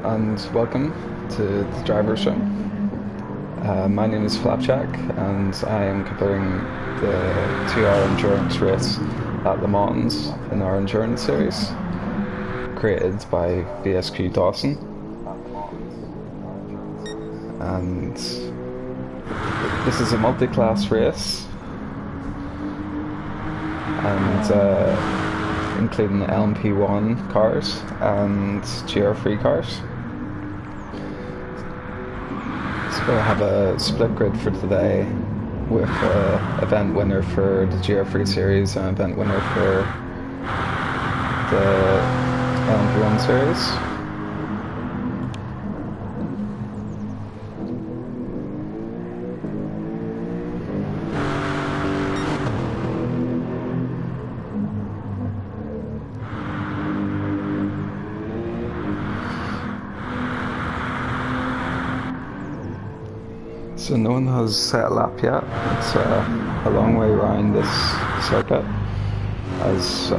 and welcome to the driver show. My name is Flapjack, and I am covering the 2-hour endurance race at Le Mans in our endurance series, created by VSQ Dawson. And this is a multi-class race, and including LMP1 cars and GR3 cars. So we'll have a split grid for today with an event winner for the GR3 series and an event winner for the LMP1 series. So no one has set a lap yet. It's a long way around this circuit as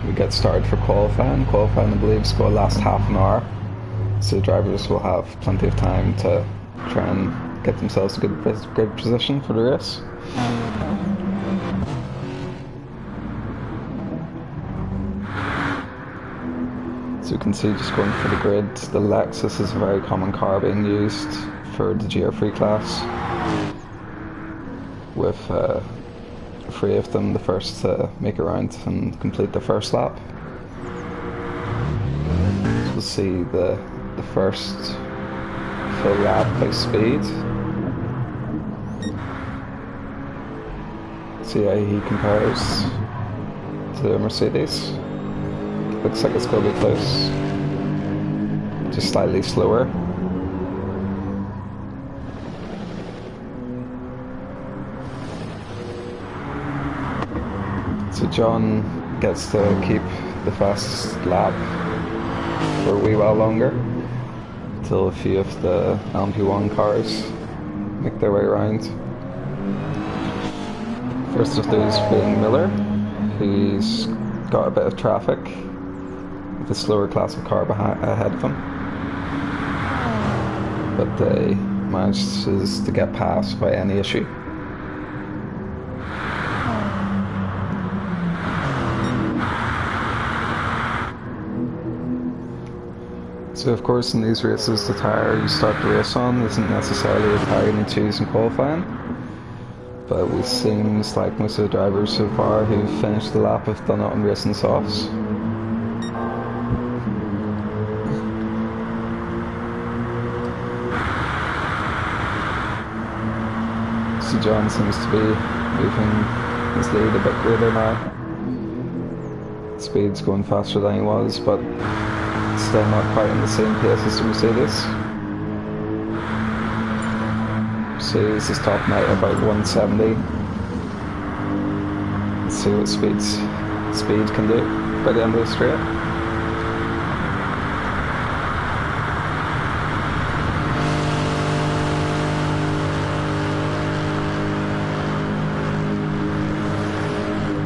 we get started for qualifying. Qualifying, I believe, is going to last half an hour, so the drivers will have plenty of time to try and get themselves a good position for the race. So you can see, just going for the grid, the Lexus is a very common car being used for the GR3 class, with 3 of them the first to make a round and complete the first lap. So we'll see the first full lap by speed. See how he compares to the Mercedes. Looks like it's going to be close, just slightly slower. So John gets to keep the fastest lap for a wee while longer, until a few of the LMP1 cars make their way around. First of those being Miller, who's got a bit of traffic with a slower classic car ahead of him, but they managed to get past without any issue. So of course in these races the tyre you start the race on isn't necessarily the tyre you need to use in qualifying, but it seems like most of the drivers so far who've finished the lap have done it on racing softs. So John seems to be moving his lead a bit greater now. Speed's going faster than he was, but still not quite on the same pace as the Mercedes. Mercedes is topping out about 170. Let's see what speed can do by the end of the straight.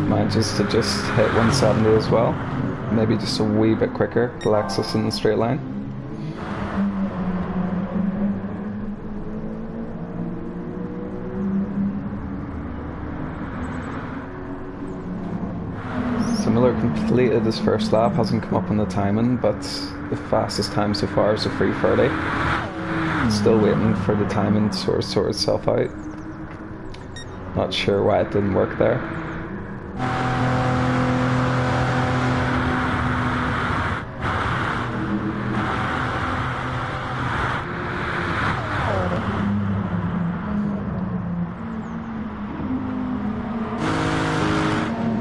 Manages to just hit 170 as well. Maybe just a wee bit quicker, the Lexus in the straight line. So Miller completed his first lap, hasn't come up on the timing, but the fastest time so far is a 3:30. Still waiting for the timing to sort itself out. Not sure why it didn't work there.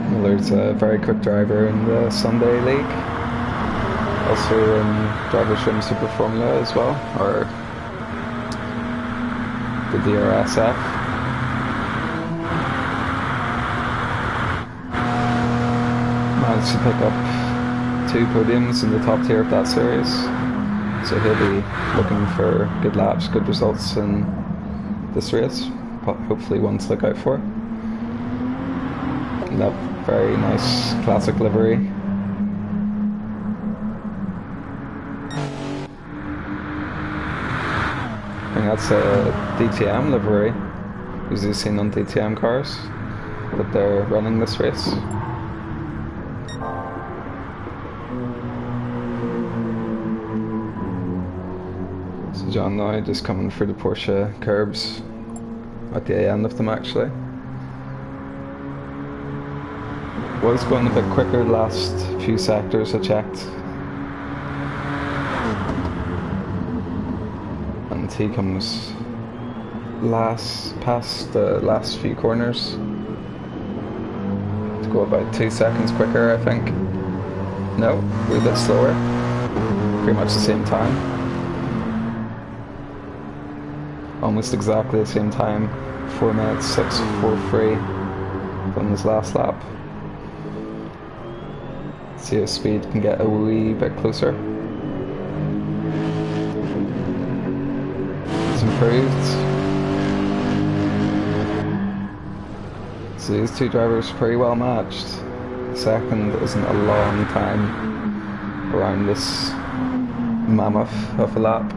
Miller's a very quick driver in the Sunday League, also in Drivers' Room Super Formula as well, or the DRSF. Managed to pick up 2 podiums in the top tier of that series, so he'll be looking for good laps, good results in this race, hopefully one to look out for. And that very nice classic livery. that's a DTM livery. Usually seen on DTM cars, but they're running this race. So John now just coming through the Porsche curbs at the end of them actually. Was going a bit quicker the last few sectors I checked. And he comes past the last few corners to go about 2 seconds quicker, I think. No, a wee bit slower. Pretty much the same time. Almost exactly the same time. 4 minutes 6:43 on his last lap. See if speed can get a wee bit closer. It's improved. So these two drivers pretty well matched. Second isn't a long time around this mammoth of a lap.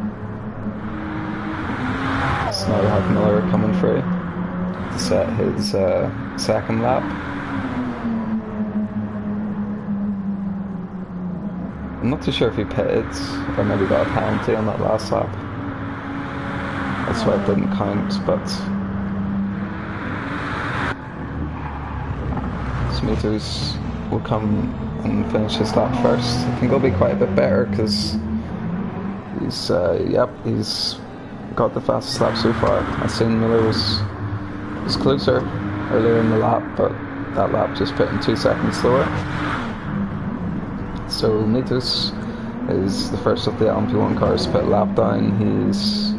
So now we have Miller coming through to set his second lap. I'm not too sure if he pitted or maybe got a penalty on that last lap. That's why it didn't count, but Smithers will come and finish his lap first. I think he'll be quite a bit better because he's got the fastest lap so far. I seen Miller was closer earlier in the lap, but that lap just put him 2 seconds slower. So Mitos is the first of the LMP1 cars to put a lap down. He's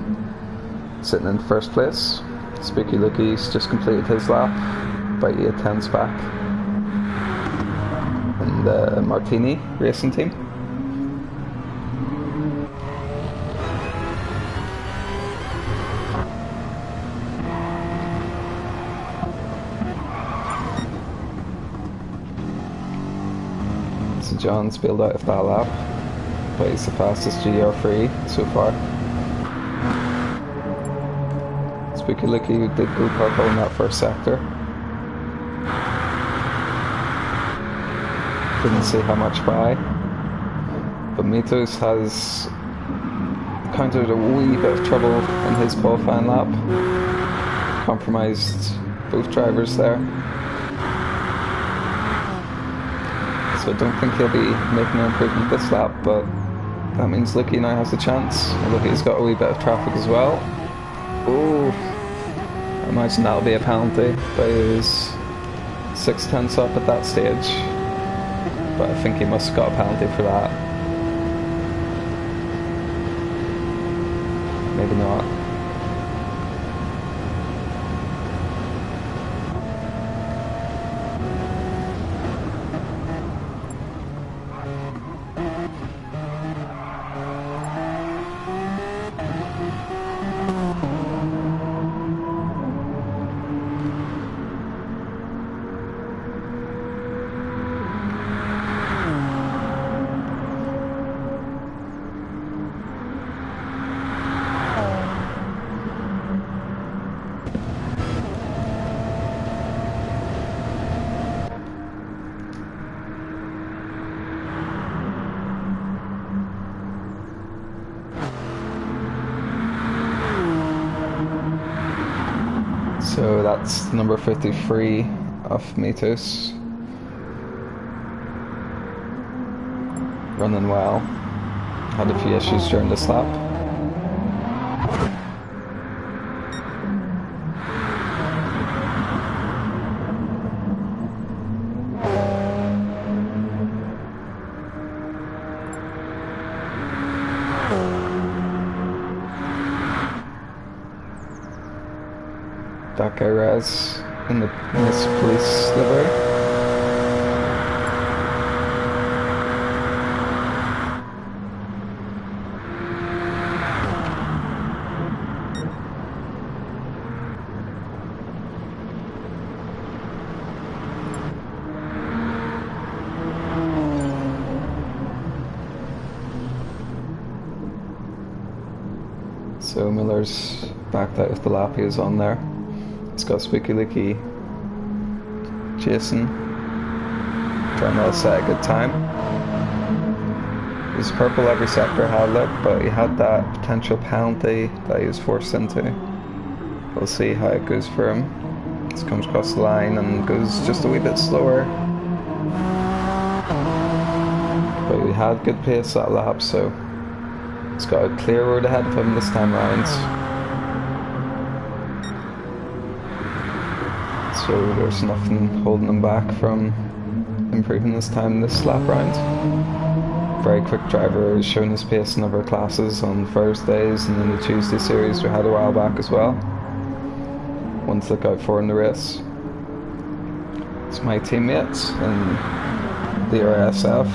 sitting in first place. Spooky Lookie's just completed his lap, about 8/10ths back in the Martini racing team. So John's bailed out of that lap, but he's the fastest GR3 so far. Spooky Lookie did go purple in that first sector. Didn't see how much by, but Mitos has encountered a wee bit of trouble in his qualifying lap. Compromised both drivers there. So I don't think he'll be making an improvement this lap, but that means Lookie now has a chance. Lookie's got a wee bit of traffic as well. Oh, I imagine that'll be a penalty, but he was 6/10ths up at that stage. But I think he must have got a penalty for that. Maybe not. So that's number 53 of Mitos. Running well. Had a few issues during this lap. That guy Raz in this police livery. So Miller's backed out of the lap he was on there. He's got Spooky Lukey chasing, trying to set a good time. He was purple every sector had look, but he had that potential penalty that he was forced into. We'll see how it goes for him. Just comes across the line and goes just a wee bit slower. But he had good pace that lap, so he's got a clear road ahead of him this time round. So there's nothing holding him back from improving his time this lap round. Very quick driver, has shown his pace in other classes on Thursdays and in the Tuesday series we had a while back as well. One to look out for in the race. It's my teammate in the RSF.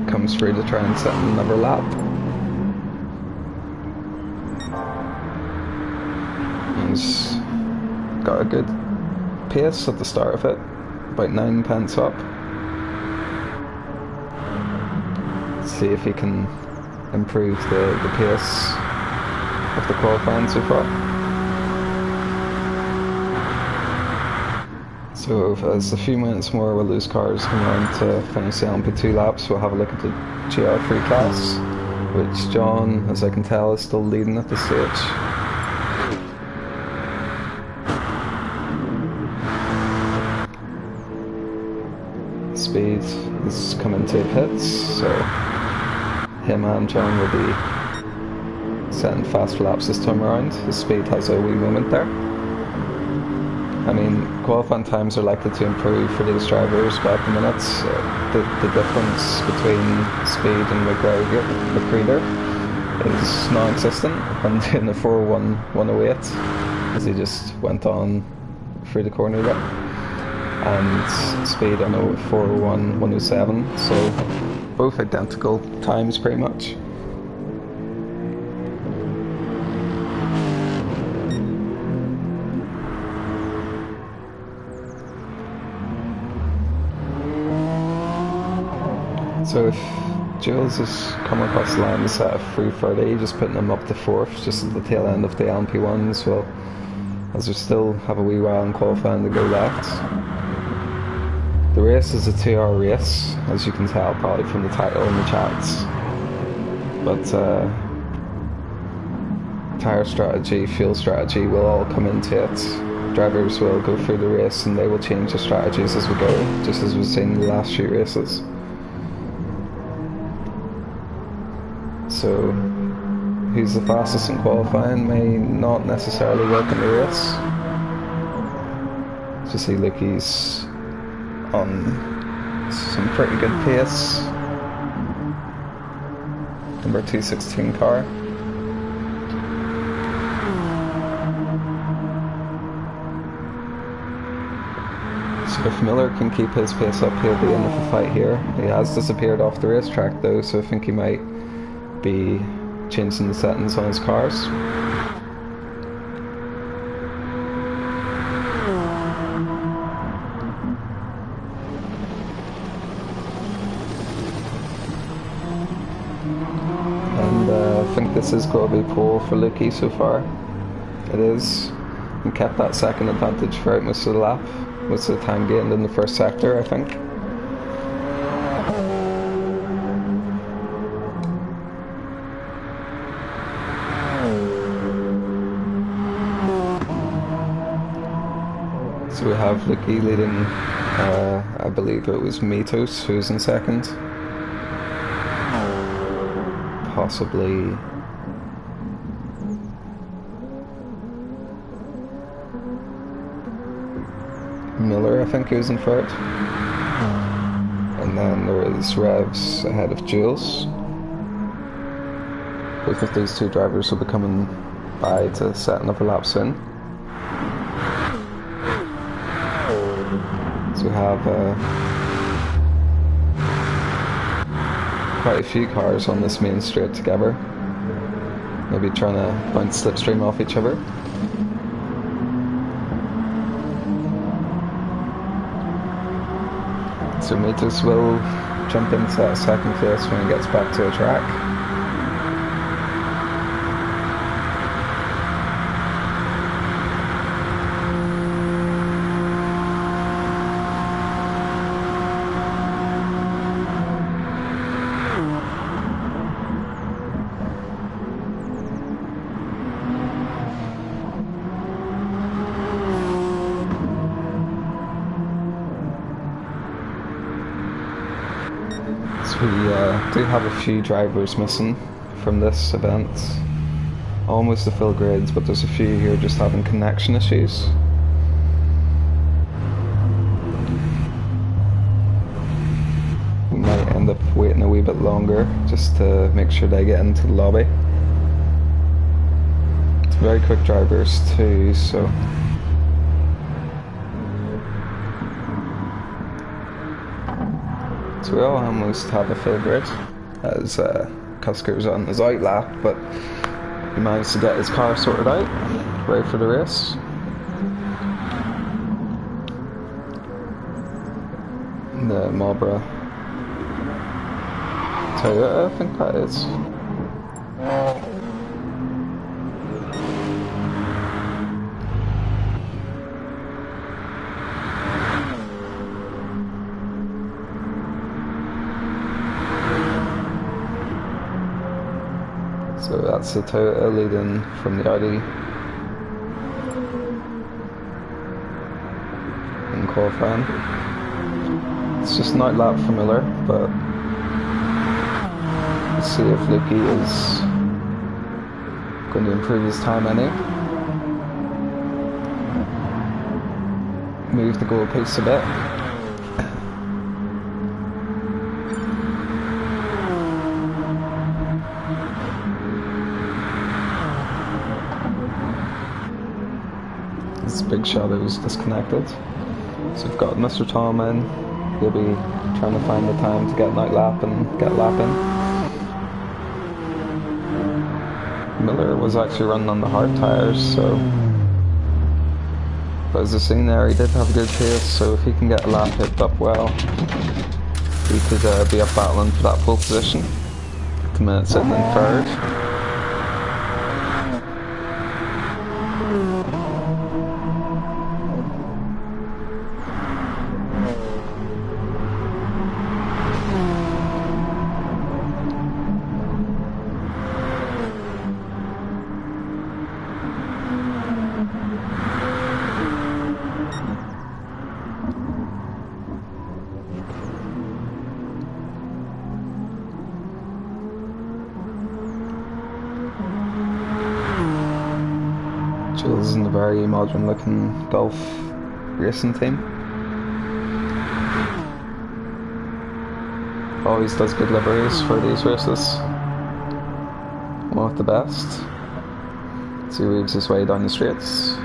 Comes through to try and set another lap. He's got a good pace at the start of it, about 9 pence up. Let's see if he can improve the pace of the qualifying so far. So as a few minutes more will those cars come around to finish the LMP2 laps, we'll have a look at the GR3 class, which John, as I can tell, is still leading at this stage. Speed is coming to pits, so him and John will be setting faster laps this time around. His speed has a wee moment there. I mean, qualifying times are likely to improve for these drivers, but at the minute, the difference between speed and McGregor is non-existent. I'm doing a 4:1:108 as he just went on through the corner there. And speed, I know, 4:1:107, so both identical times pretty much. So if Jules has come across the line to set a 3:30, just putting him up to 4th, just at the tail end of the LMP1s, well, as we still have a wee while in qualifying to go left. The race is a 2-hour race, as you can tell probably from the title and the chats. But tyre strategy, fuel strategy will all come into it. Drivers will go through the race and they will change their strategies as we go, just as we've seen in the last few races. So who's the fastest in qualifying may not necessarily work in the race. So see Lucky's on some pretty good pace. Number 216 car. So if Miller can keep his pace up, he'll be in with a fight here. He has disappeared off the racetrack though, so I think he might be changing the settings on his cars. And I think this is going to be pole for Lucky so far. It is. And kept that second advantage throughout most of the lap. Most of the time gained in the first sector, I think. So we have Lucky leading, I believe it was Mitos who's in second. Possibly Miller, I think, who's in third. And then there is Revs ahead of Jules. Both of these two drivers will be coming by to set another lap soon. So we have quite a few cars on this main straight together. Maybe trying to bounce slipstream off each other. So Mitos will jump into that second place when he gets back to the track. We do have a few drivers missing from this event. Almost a full grid, but there's a few here just having connection issues. We might end up waiting a wee bit longer just to make sure they get into the lobby. It's very quick drivers too, so we all almost have a full grid as Cusker's on his out lap, but he managed to get his car sorted out, ready for the race. The Marlboro Toyota, I think that is. So that's the Toyota leading from the Audi in qualifying. It's just an out lap for Miller, but let's see if Lukey is going to improve his time any. Move the goalposts a bit. Big Shadow is disconnected. So we've got Mr. Tom in. He'll be trying to find the time to get an out lap and get lapping. Miller was actually running on the hard tyres, so but as I've seen there, he did have a good pace, so if he can get a lap picked up well, he could be up battling for that pole position. At the minute sitting in third. Jules in a very modern looking golf racing team. Always does good liveries for these races. One of the best. So he weaves his way down the straights.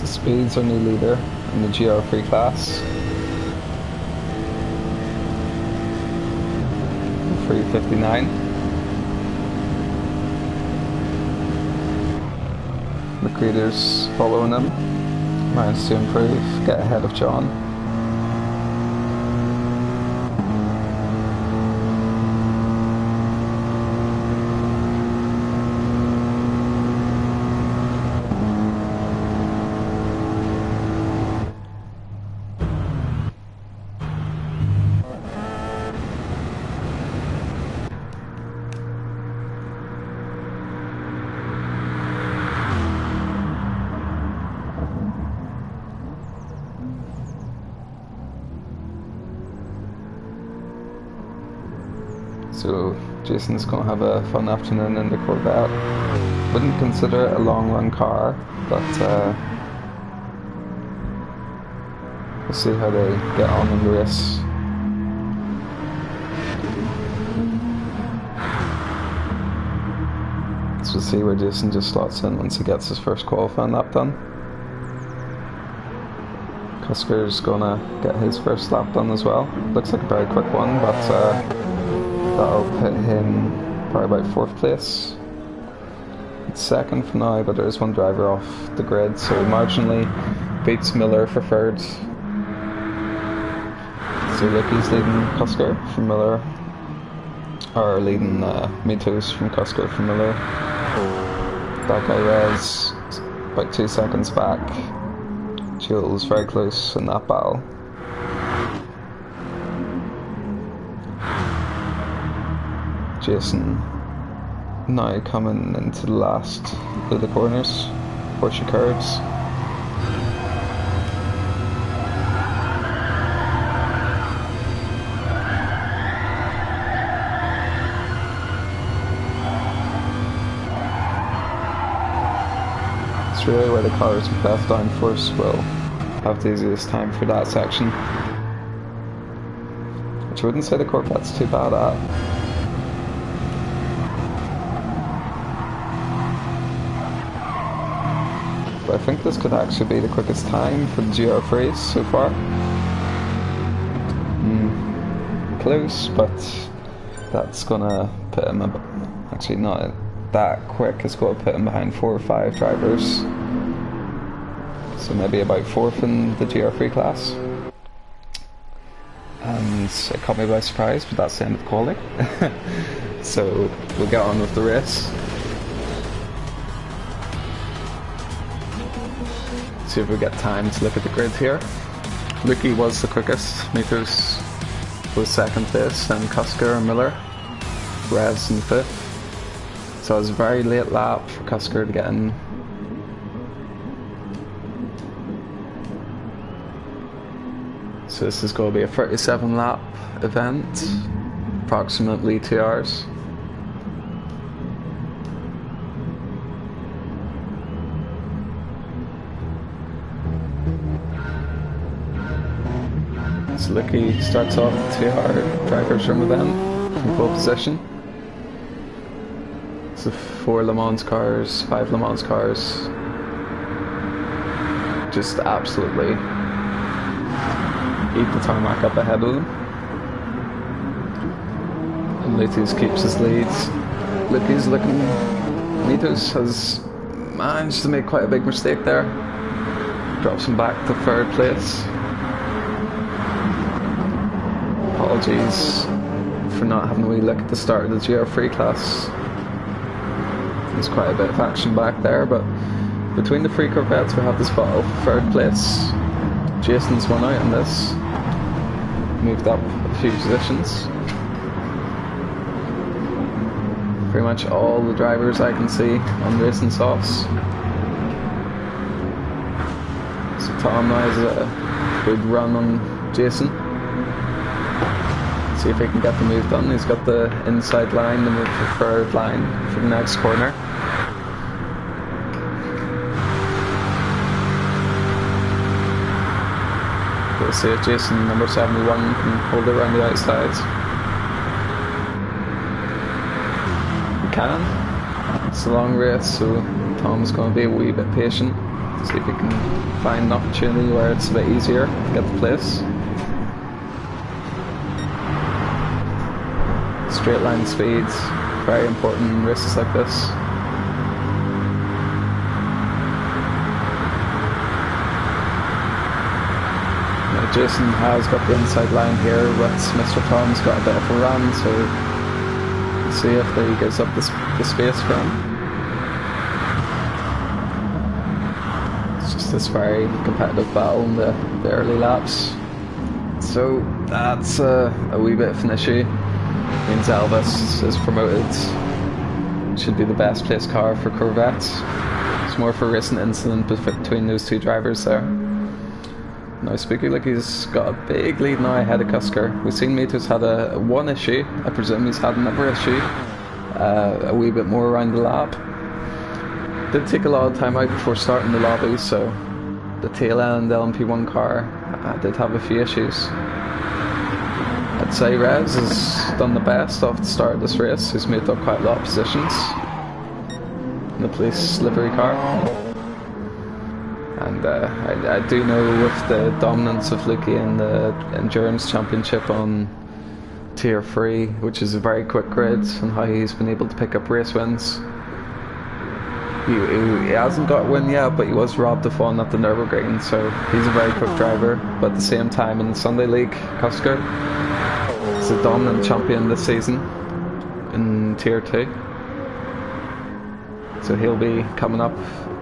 Speed's our new leader in the GR3 class. 3:59. The creators following him. Managed to improve, get ahead of John. So Jason's going to have a fun afternoon in the Corvette. Wouldn't consider it a long run car, but we'll see how they get on in the race. So we'll see where Jason just slots in once he gets his first qualifying lap done. Cusker's gonna get his first lap done as well. Looks like a very quick one, but that'll put him probably about 4th place. It's 2nd for now, but there's one driver off the grid, so he marginally beats Miller for 3rd. So Ricky's leading Cusker from Miller, or leading Mitos from Cusker from Miller. That guy Rez about 2 seconds back. Jules very close in that battle. Jason now coming into the last of the corners, Porsche curves. It's really where the cars left down first will have the easiest time for that section, which I wouldn't say the Corvette's too bad at. But I think this could actually be the quickest time for the GR3s so far. Close, but that's gonna put him actually not that quick. It's going to put him behind 4 or 5 drivers, so maybe about 4th in the GR3 class. And it caught me by surprise, but that's the end of the quality. So we'll get on with the race. See if we get time to look at the grid here. Lucky was the quickest. Mitos was 2nd place, then Cusker and Miller. Revs in 5th. So it was a very late lap for Cusker to get in. So this is going to be a 37 lap event, approximately 2 hours. So Lucky starts off the 2-hour drivers room event from pole position. So 4 Le Mans cars, 5 Le Mans cars, just absolutely eat the tarmac up ahead of them. And Lutus keeps his leads. Lucky's looking, Mitos has managed to make quite a big mistake there. Drops him back to 3rd place. Apologies for not having a wee look at the start of the GR3 class. There's quite a bit of action back there, but between the 3 Corvettes we have this battle for 3rd place. Jason's won out on this, moved up a few positions. Pretty much all the drivers I can see on racing softs. So Tom now has a good run on Jason. See if he can get the move done. He's got the inside line, the move for 3rd line for the next corner. We'll see if Jason, number 71, can hold it around the outside. He can. It's a long race, so Tom's going to be a wee bit patient. See if he can find an opportunity where it's a bit easier to get the place. Straight line speeds, very important in races like this. Now Jason has got the inside line here, but Mr. Tom's got a bit of a run, so we'll see if he gives up the space for him. It's just this very competitive battle in the early laps. So that's a wee bit of an issue. Means Elvis is promoted. Should be the best placed car for Corvettes. It's more for a recent incident between those 2 drivers there. Now Spooky Lucky's got a big lead now ahead of Cusker. We've seen Mitos had one issue. I presume he's had another issue. A wee bit more around the lap. Did take a lot of time out before starting the lobby, so the tail end LMP1 car did have a few issues. I'd say Revs has done the best off the start of this race. He's moved up quite a lot of positions in the police livery car. And And I do know with the dominance of Luki in the Endurance Championship on Tier 3, which is a very quick grid, and how he's been able to pick up race wins. He hasn't got a win yet, but he was robbed of one at the Nürburgring, so he's a very quick driver. But at the same time, in the Sunday League, Kusker is a dominant champion this season in Tier 2. So he'll be coming up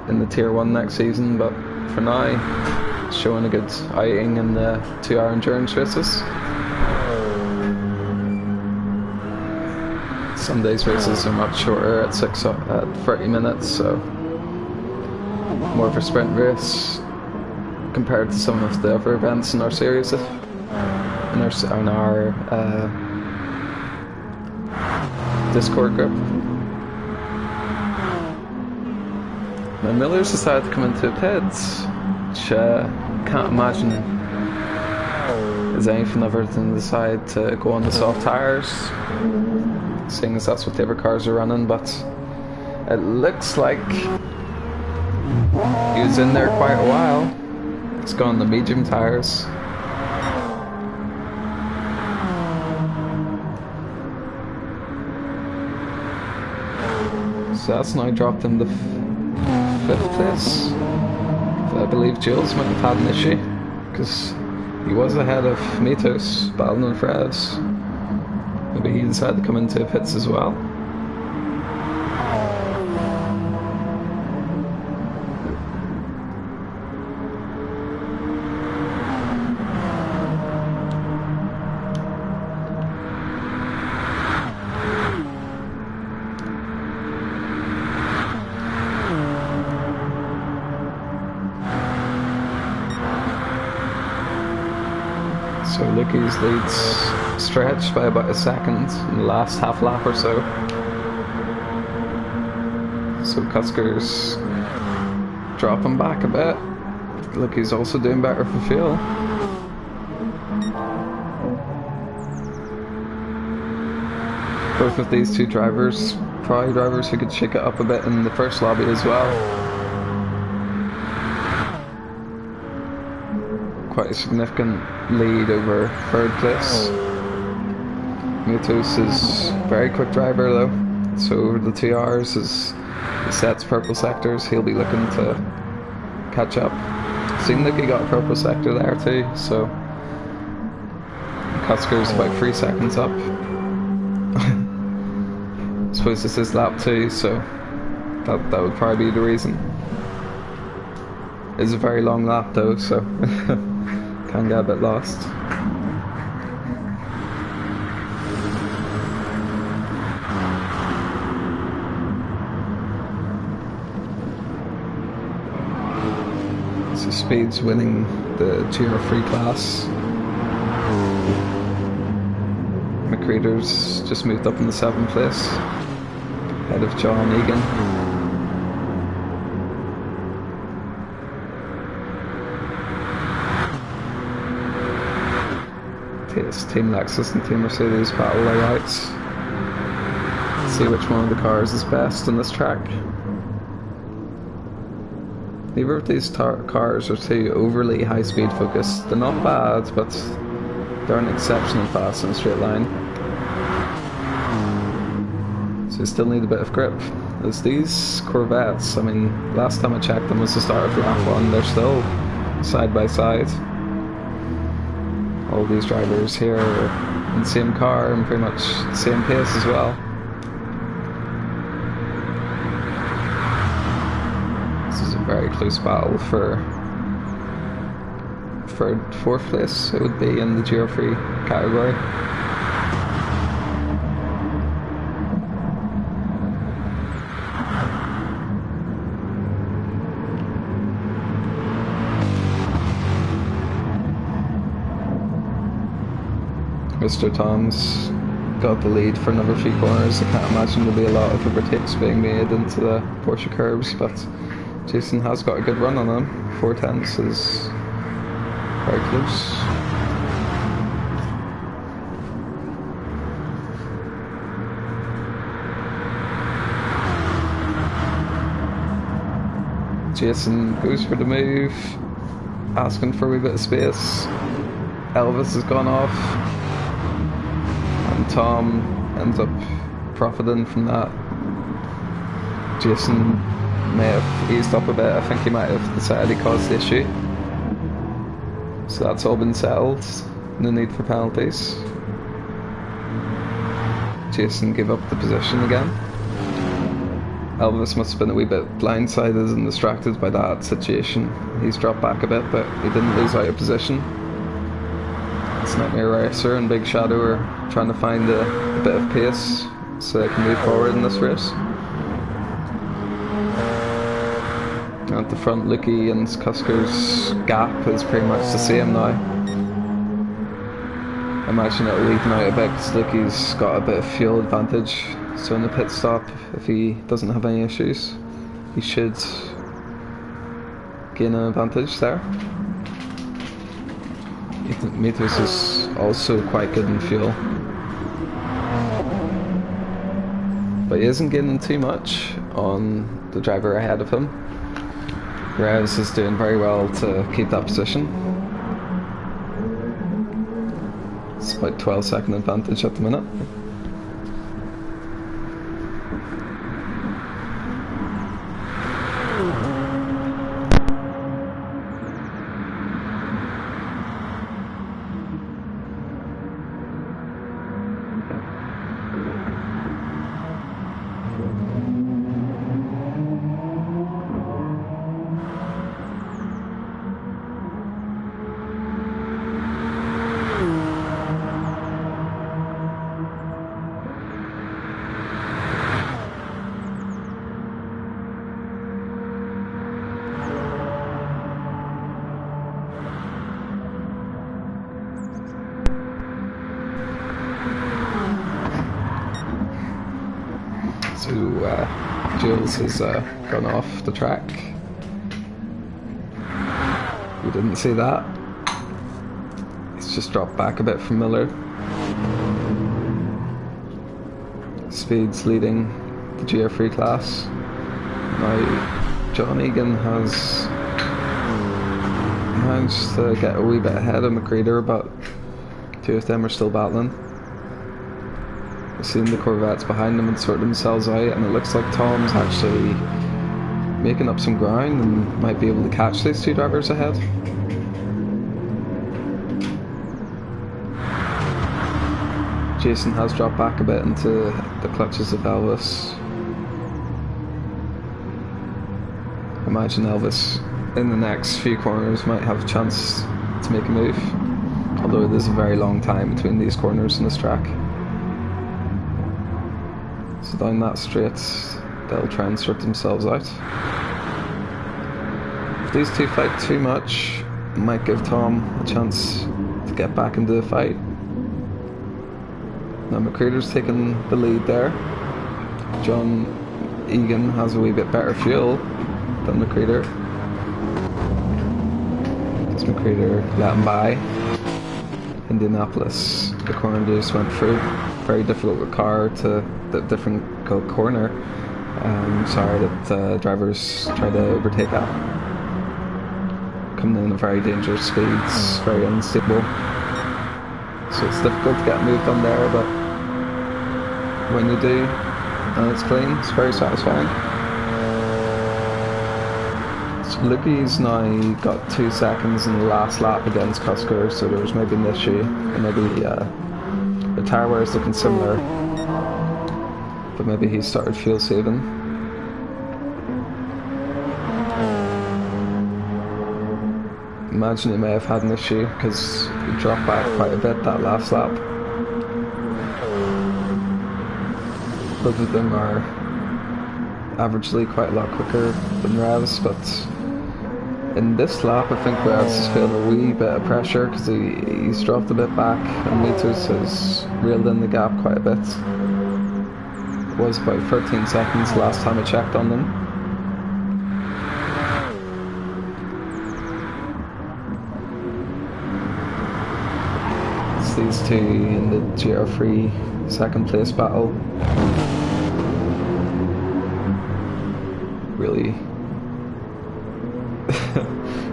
in the Tier 1 next season, but for now, showing a good outing in the 2-hour endurance races. Sunday's races are much shorter at 30 minutes, so more of a sprint race compared to some of the other events in our series. In our Discord group. Now Miller's decided to come into pits, which can't imagine is anything other than decide to go on the soft tyres, seeing as that's what the other cars are running, but it looks like he was in there quite a while. It's gone the medium tyres. So that's now dropped him to 5th place. I believe Jules might have had an issue, because he was ahead of Mitos, battling for revs. Maybe he decided to come into pits as well. So Lucky's leads stretched by about a second in the last half lap or so. So Kusker's dropping back a bit. Lucky's also doing better for fuel. Both of these two drivers, probably drivers who could shake it up a bit in the first lobby as well. Quite a significant lead over 3rd place. Mitos is a very quick driver though, so over the 2 hours as he sets purple sectors, he'll be looking to catch up. Seemed like he got a purple sector there too, so Kusker's about 3 seconds up. I suppose this is lap 2, so that would probably be the reason. It's a very long lap though, so can get a bit lost. So Speed's winning the Tier 3 class. McCreader's just moved up in the 7th place, ahead of John Egan. Team Lexus and Team Mercedes battle layouts. See which one of the cars is best on this track. Neither of these cars are too overly high speed focused. They're not bad, but they aren't exceptionally fast in a straight line. So you still need a bit of grip. As these Corvettes, I mean, last time I checked them was the start of lap 1, they're still side by side. All these drivers here are in the same car and pretty much the same pace as well. This is a very close battle for 4th place. It would be in the GR3 category. Mr. Tom's got the lead for another few corners. I can't imagine there'll be a lot of overtakes being made into the Porsche curbs, but Jason has got a good run on him. 4/10 is very close. Jason goes for the move, asking for a wee bit of space. Elvis has gone off, and Tom ends up profiting from that. Jason may have eased up a bit. I think he might have decided he caused the issue. So that's all been settled. No need for penalties. Jason gave up the position again. Elvis must have been a wee bit blindsided and distracted by that situation. He's dropped back a bit, but he didn't lose out of position. It's Nightmare Racer and Big Shadow are trying to find a bit of pace so they can move forward in this race. At the front, Lucky and Cusker's gap is pretty much the same now. I imagine it'll even out a bit because Lucky's got a bit of fuel advantage. So in the pit stop, if he doesn't have any issues, he should gain an advantage there. Meters is also quite good in fuel, but he isn't gaining too much on the driver ahead of him. Revs is doing very well to keep that position. It's about 12-second advantage at the minute. So Jules has gone off the track. We didn't see that. He's just dropped back a bit from Miller. Speed's leading the GR3 class. Now John Egan has managed to get a wee bit ahead of McGreeder, but two of them are still battling. We've seen the Corvettes behind them and sort themselves out, and it looks like Tom's actually making up some ground and might be able to catch these two drivers ahead. Jason has dropped back a bit into the clutches of Elvis. Imagine Elvis in the next few corners might have a chance to make a move, although there's a very long time between these corners in this track. So down that straight, they'll try and sort themselves out. If these two fight too much, it might give Tom a chance to get back into the fight. Now McCreader's taking the lead there. John Egan has a wee bit better fuel than McCreader. Does McCreader let him by? Indianapolis, the corner they just went through. Very difficult car to the different corner. Sorry that drivers try to overtake that. Coming in at very dangerous speeds, very unstable. So it's difficult to get moved on there, but when you do, and it's clean, it's very satisfying. So Lucky's now got 2 seconds in the last lap against Cusker, so there was maybe an issue, and maybe the tyre wear is looking similar, but maybe he started fuel saving. Imagine he may have had an issue because he dropped back quite a bit that last lap. Both of them are averagely quite a lot quicker than Revs, but in this lap I think Revs is feeling a wee bit of pressure because he's dropped a bit back and Meters has reeled in the gap quite a bit. It was about 13 seconds last time I checked on them. It's these two in the GR3 second place battle. Really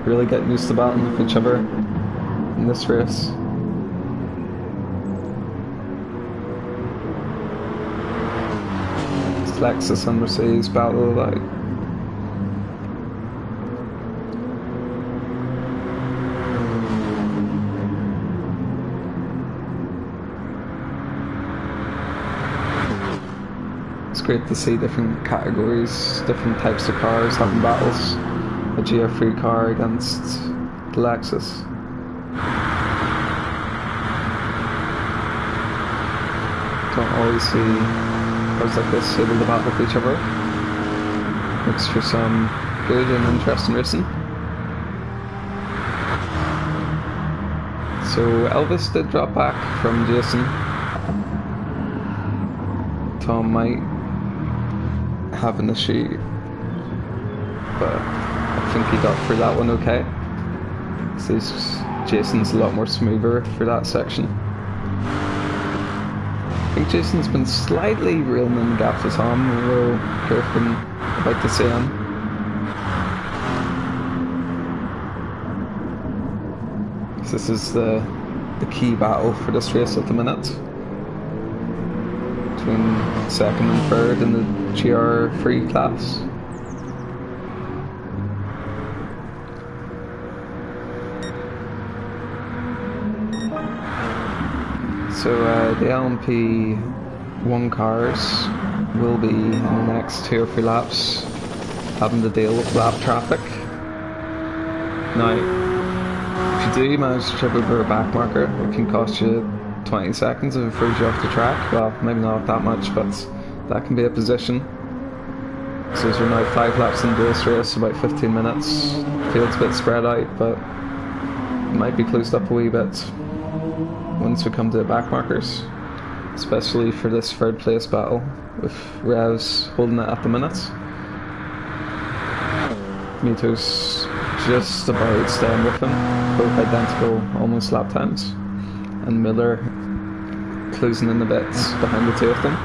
really getting used to battling with each other in this race. It's Lexus and Mercedes battle like. It's great to see different categories, different types of cars having battles. A GR3 car against the Lexus. Don't always see cars like this able to battle with each other. Makes for some good and interesting racing. So Elvis did drop back from Jason. Tom might have an issue, but I think he got through that one okay. So Jason's a lot more smoother for that section. I think Jason's been slightly reeling in the gap to Tom, although careful about to see him. So this is the key battle for this race at the minute. Between second and third in the GR3 class. So the LMP1 cars will be in the next 2 or 3 laps having to deal with lap traffic. Now, if you do manage to trip over a back marker, it can cost you 20 seconds if it throws you off the track. Well, maybe not that much, but that can be a position. So as we're now 5 laps into this race, about 15 minutes. Field's a bit spread out, but it might be closed up a wee bit once we come to the back markers, especially for this third place battle with Revs holding it at the minute. Mito's just about staying with him, both identical almost lap times, and Miller closing in the bits behind the two of them.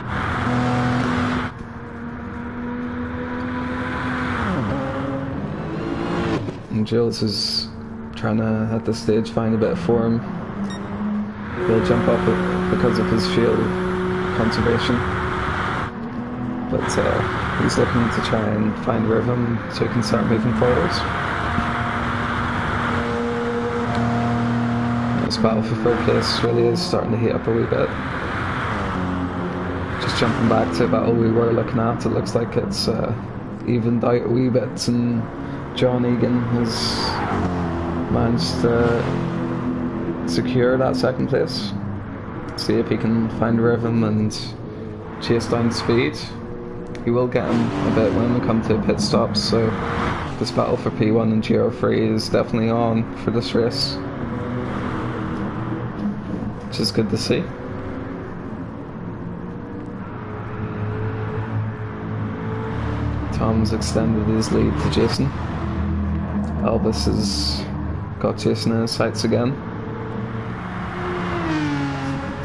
And Jules is trying to, at this stage, find a bit of form. He'll jump up because of his fuel conservation, but he's looking to try and find rhythm so he can start moving forwards. This battle for third place really is starting to heat up a wee bit. Just jumping back to a battle we were looking at, it looks like it's evened out a wee bit, and John Egan has managed to secure that second place. See if he can find rhythm and chase down speed. He will get him a bit when we come to pit stops, so this battle for P1 and GR3 is definitely on for this race, which is good to see. Tom's extended his lead to Jason. Elvis has got Jason in his sights again.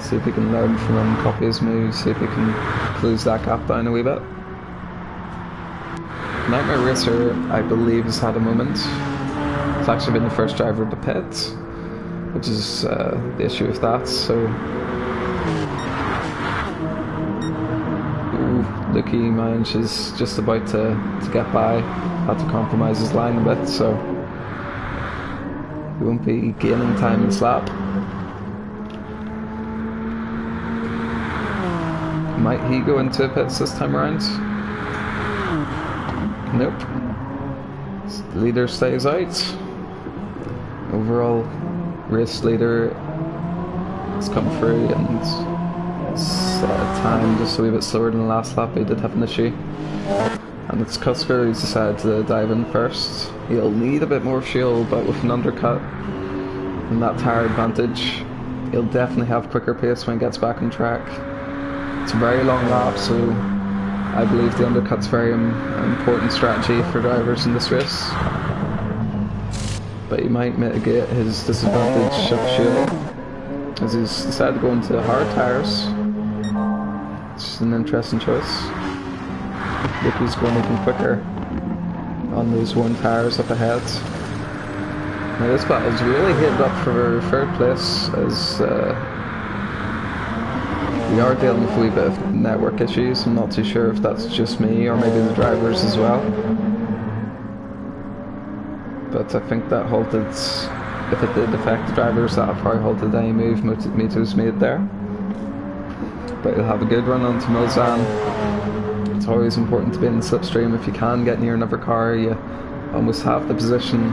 See if he can learn from him, copy his moves, see if he can close that gap down a wee bit. Nightmare Racer, I believe, has had a moment. It's actually been the first driver to pit, which is the issue with that, so... Ooh, Lucky Manch is just about to get by. Had to compromise his line a bit, so... he won't be gaining time in slap. Might he go into pits this time around? Nope. The leader stays out. Overall race leader has come through, and time just a wee bit slower than the last lap. He did have an issue, and it's Cusker who's decided to dive in first. He'll need a bit more fuel, but with an undercut and that tyre advantage, he'll definitely have quicker pace when he gets back on track. It's a very long lap, so I believe the undercut's very important strategy for drivers in this race. But he might mitigate his disadvantage of fuel, as he's decided to go into hard tyres. It's an interesting choice. Lucky's going even quicker on those worn tyres up ahead. Now this battle's really heated up for third place as we are dealing with a wee bit of network issues. I'm not too sure if that's just me or maybe the drivers as well. But I think that halted, if it did affect the drivers, that probably halted any move Mito's made there. But you'll have a good run onto Mulsanne. It's always important to be in the slipstream. If you can get near another car, you almost have the position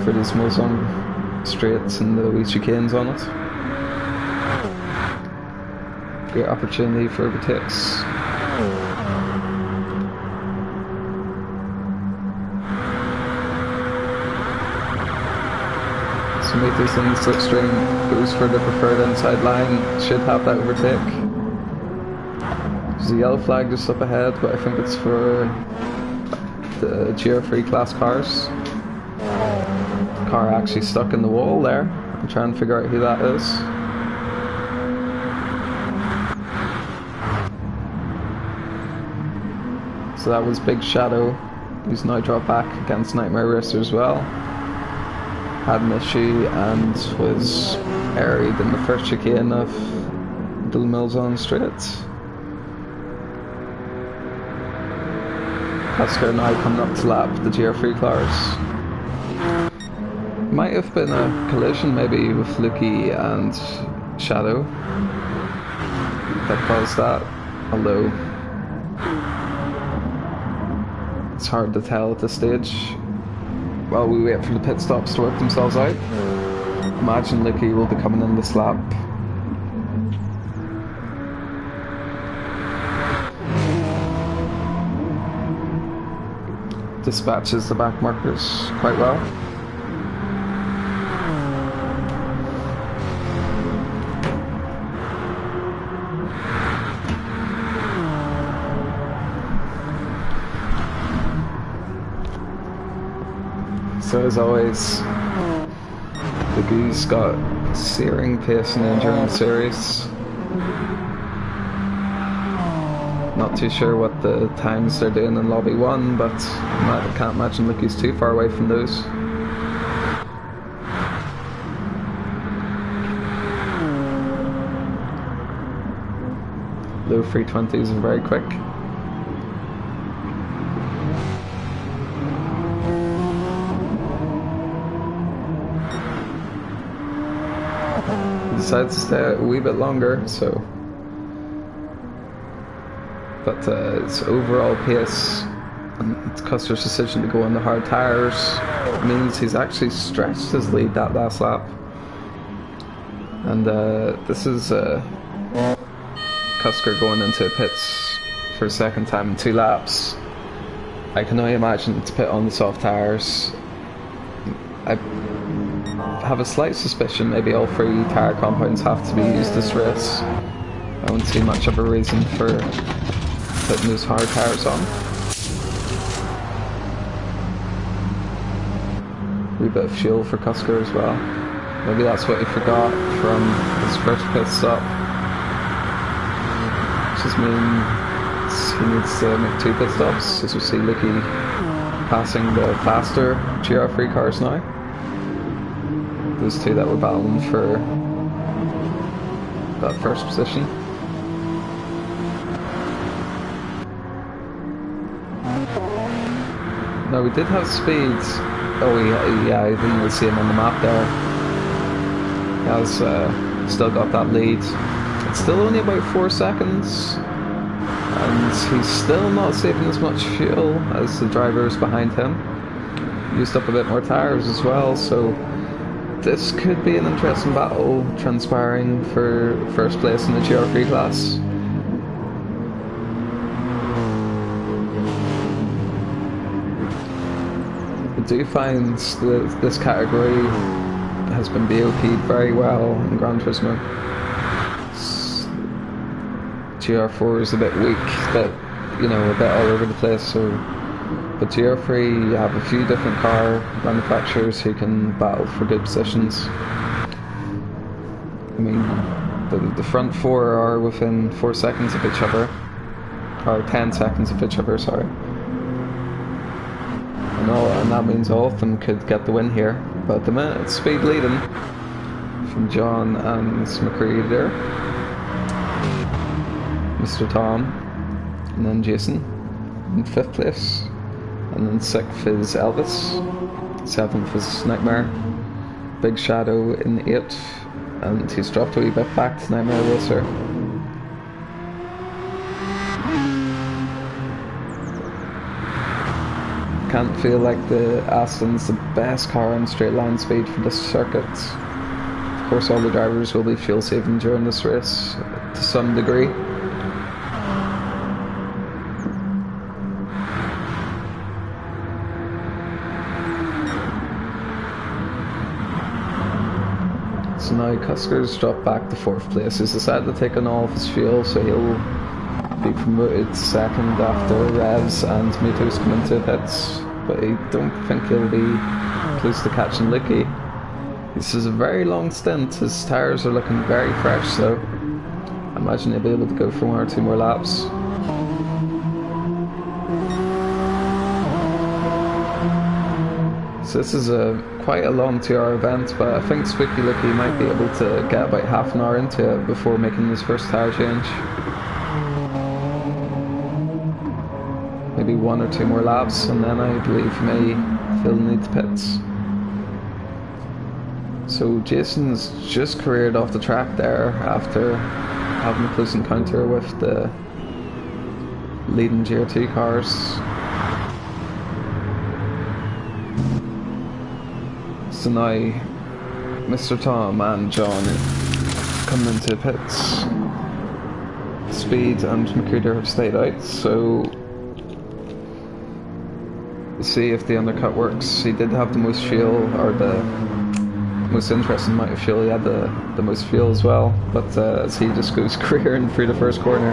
for these Mulsanne straights and the wee chicanes on it. Great opportunity for overtakes. So Mito's in the slipstream, goes for the preferred inside line, should have that overtake. There's a yellow flag just up ahead, but I think it's for the GR3 class cars. The car actually stuck in the wall there. I'm trying to figure out who that is. So that was Big Shadow, who's now dropped back against Nightmare Racer as well. Had an issue and was airied in the first chicane of the Mulsanne straight. Cusker now coming up to lap the GR3 cars. Might have been a collision maybe with Luki and Shadow that caused that, although it's hard to tell at this stage. While we wait for the pit stops to work themselves out, imagine Luki will be coming in this lap. Dispatches the back markers quite well. So as always, the Goose got searing pace in the Endurance Series. Not too sure what the times they're doing in Lobby 1, but I can't imagine Lucky's too far away from those. Low 320s are very quick. Decides to stay a wee bit longer, so. But its overall pace and Custer's decision to go on the hard tyres means he's actually stretched his lead that last lap. And this is Custer going into pits for a second time in 2 laps. I can only imagine to pit on the soft tyres. I have a slight suspicion maybe all 3 tyre compounds have to be used this race. I don't see much of a reason for putting those hard tyres on. A wee bit of fuel for Cusker as well. Maybe that's what he forgot from his first pit stop. Which just means he needs to make 2 pit stops, as we see Lucky passing the faster GR3 cars now. Those 2 that were battling for that first position. No, we did have speed. Oh yeah, I didn't really see him on the map there. He has still got that lead. It's still only about 4 seconds. And he's still not saving as much fuel as the drivers behind him. Used up a bit more tyres as well, so this could be an interesting battle transpiring for first place in the GR3 class. I do find that this category has been BOP'd very well in Gran Turismo. GR4 is a bit weak, but you know, a bit all over the place. So, but GR3, you have a few different car manufacturers who can battle for good positions. I mean, the front 4 are within 4 seconds of each other, or 10 seconds of each other, sorry. and that means all of them could get the win here. But at the minute, it's speed leading from John and McCready there. Mr. Tom, and then Jason in 5th place, and then 6th is Elvis, 7th is Nightmare, Big Shadow in 8th, and he's dropped a wee bit back to Nightmare Racer. Can't feel like the Aston's the best car on straight line speed for this circuit. Of course, all the drivers will be fuel saving during this race to some degree. So now Cusker's dropped back to 4th place. He's decided to take on all of his fuel, so he'll be promoted 2nd after Revs and Mitos come into pits. But I don't think he'll be close to catching Licky. This is a very long stint. His tyres are looking very fresh, so I imagine he'll be able to go for 1 or 2 more laps. So this is quite a long 2-hour event, but I think Squeaky Licky might be able to get about half an hour into it before making his first tyre change. Maybe 1 or 2 more laps, and then I believe he'll need the pits. So Jason's just careered off the track there after having a close encounter with the leading GR2 cars. So now Mr. Tom and John come into pits. Speed and McCready have stayed out, so we'll see if the undercut works. He did have the most fuel, or the most interesting amount of fuel. He had the most fuel as well, but as he just goes careering through the first corner,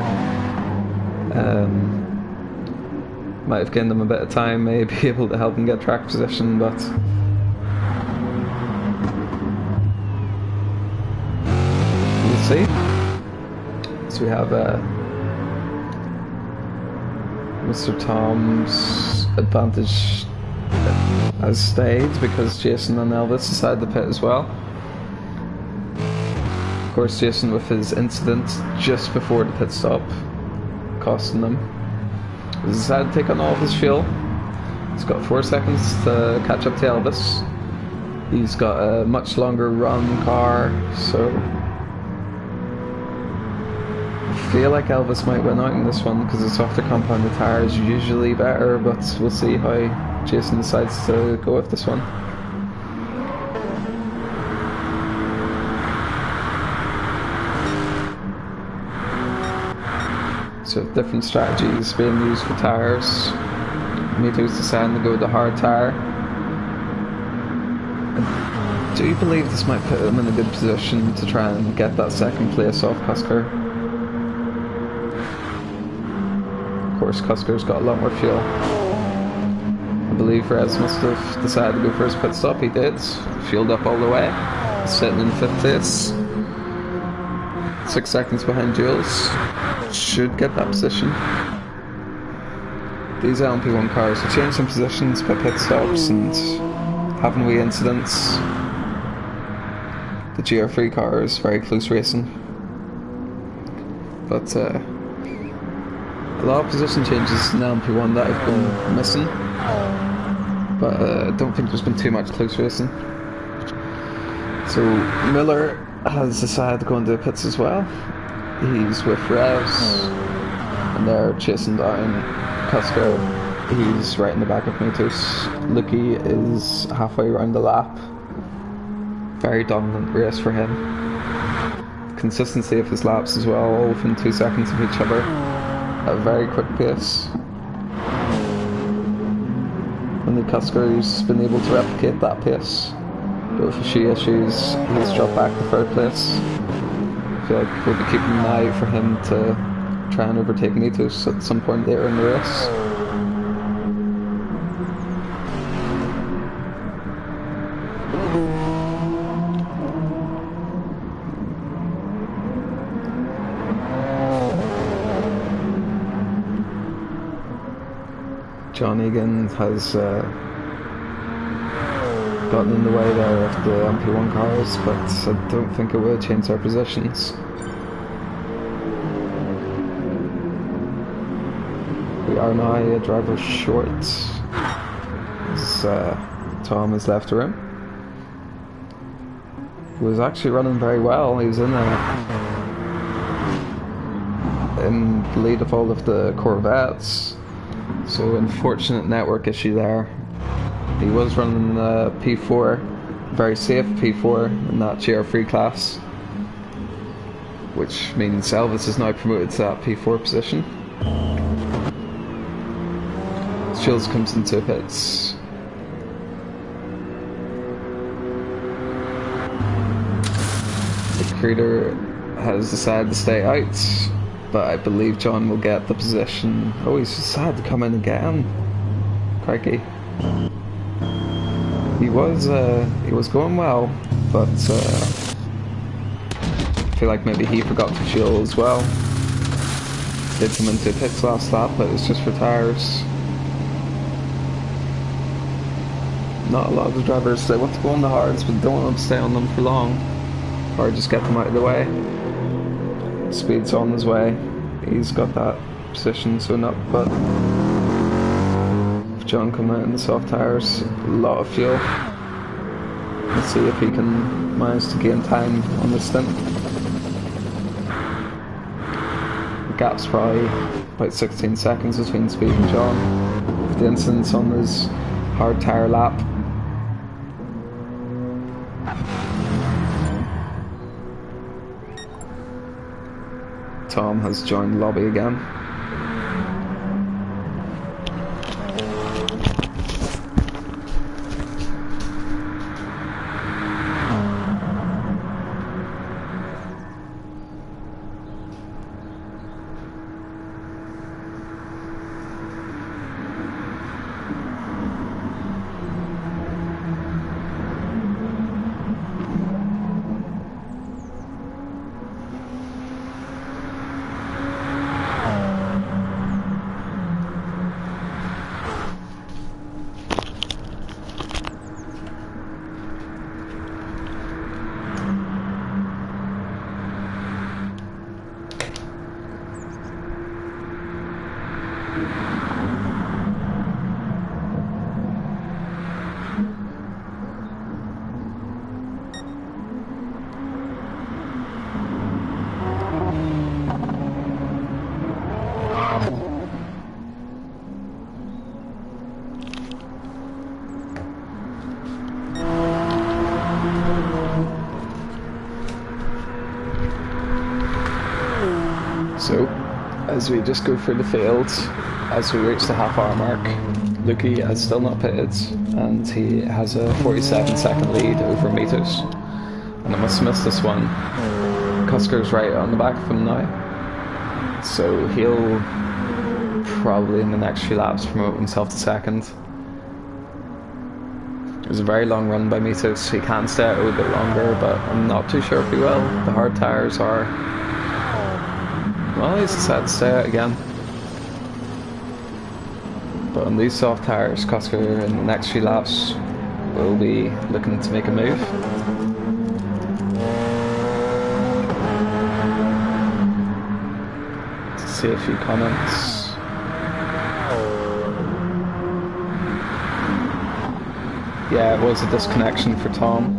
might have gained him a bit of time, may be able to help him get track position, but we'll see. So we have Mr. Tom's advantage has stayed because Jason and Elvis decided to pit as well. Of course, Jason with his incident just before the pit stop costing them. He's decided to take on all of his fuel. He's got 4 seconds to catch up to Elvis. He's got a much longer run car, so I feel like Elvis might win out in this one because the softer compounded tyre is usually better, but we'll see how Jason decides to go with this one. So different strategies being used for tyres. Mito's deciding to go with the hard tyre. I do believe this might put him in a good position to try and get that 2nd place off Cusker. Of course, Cusker's got a lot more fuel. I believe Rez must have decided to go for his pit stop. He did. Fueled up all the way. Sitting in 5th place. 6 seconds behind Jules. Should get that position. These LMP1 cars are changing positions by pit stops and having wee incidents. The GR3 car is very close racing. But a lot of position changes in LMP1 that I've been missing. But I don't think there's been too much close racing. So Miller has decided to go into the pits as well. He's with Revs, and they're chasing down Cusker. He's right in the back of Mitos. Lucky is halfway around the lap. Very dominant race for him. Consistency of his laps as well, all within 2 seconds of each other. At a very quick pace. Only Cusker's been able to replicate that pace. But with a few issues, he's dropped back to 3rd place. I feel like we'll be keeping an eye out for him to try and overtake Mitos at some point later in the race. John Egan has gotten in the way there of the MP1 cars, but I don't think it will change their positions. We are now a driver short, as Tom has left the room. He was actually running very well. He was in the lead of all of the Corvettes, so unfortunate network issue there. He was running the P4, very safe P4 in that GR3 class, which means Elvis is now promoted to that P4 position. Shields comes into pits. The Creator has decided to stay out, but I believe John will get the position. Oh, he's decided to come in again. Crikey. He was going well, but I feel like maybe he forgot to fuel as well. Did come into pits last lap, but it was just for tires. Not a lot of the drivers, they want to go on the hards, but don't want to stay on them for long, or just get them out of the way. Speed's on his way. He's got that position, so not. But if John come out in the soft tires, a lot of fuel. Let's see if he can manage to gain time on this stint. The gap's probably about 16 seconds between Speed and John. The incidence on his hard tire lap. Tom has joined the lobby again. So, as we just go through the field, as we reach the half-hour mark, Lukey has still not pitted, and he has a 47-second lead over Meters. And I must have missed this one. Cusker's right on the back of him now, so he'll probably in the next few laps promote himself to second. It was a very long run by Meters. He can stay out a little bit longer, but I'm not too sure if he will. The hard tyres are... Well, he's decided to stay out again. But on these soft tyres, Cusker in the next few laps will be looking to make a move. Let's see a few comments. Yeah, it was a disconnection for Tom.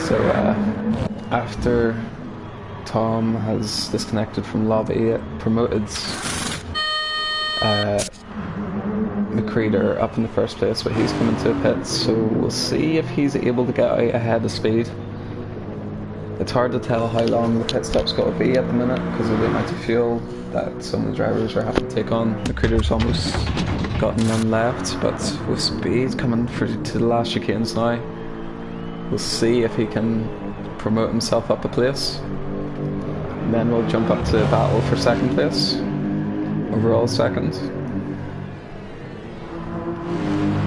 So after Tom has disconnected from lobby, it promoted McCreader up in the first place, but he's coming to a pit, so we'll see if he's able to get out ahead of Speed. It's hard to tell how long the pit stop's got to be at the minute because of the amount of fuel that some of the drivers are having to take on. McCreader's almost gotten none left, but with Speed coming to the last chicanes now, we'll see if he can promote himself up a place. And then we'll jump up to battle for second place. Overall second.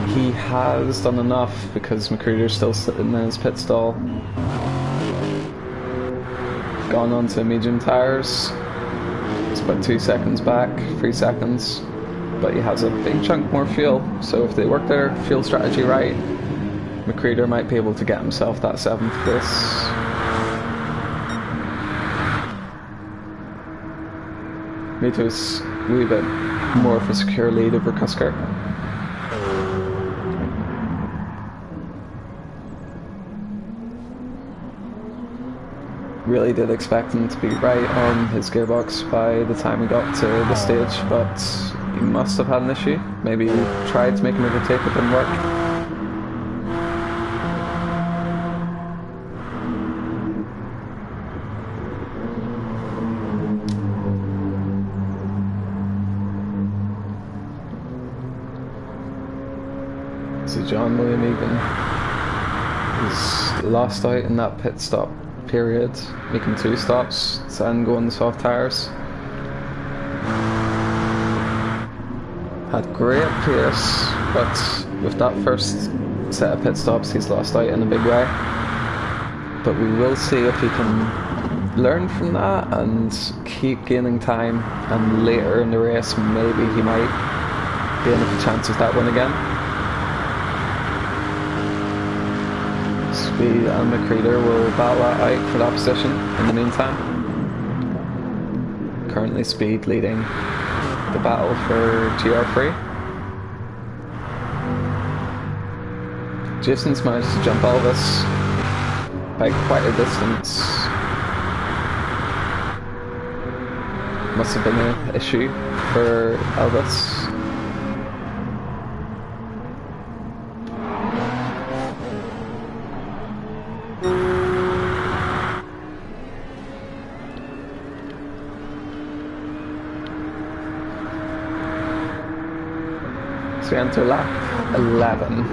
He has done enough because Macreader's still sitting in his pit stall. Gone on to medium tires. It's about 2 seconds back, 3 seconds. But he has a big chunk more fuel, so if they work their fuel strategy right, Macreader might be able to get himself that 7th place. Mito's a wee bit more of a secure lead over Cusker. Really did expect him to be right on his gearbox by the time we got to the stage, but he must have had an issue. Maybe he tried to make an overtake, it didn't work. So John William Egan is lost out in that pit stop period, making 2 stops and going the soft tyres. Had great pace, but with that first set of pit stops he's lost out in a big way. But we will see if he can learn from that and keep gaining time, and later in the race maybe he might gain a chance of that one again. Speed and Macreader will battle that out for that position in the meantime. Currently Speed leading the battle for GR3. Jason's managed to jump Elvis by quite a distance. Must have been an issue for Elvis. So we enter lap 11.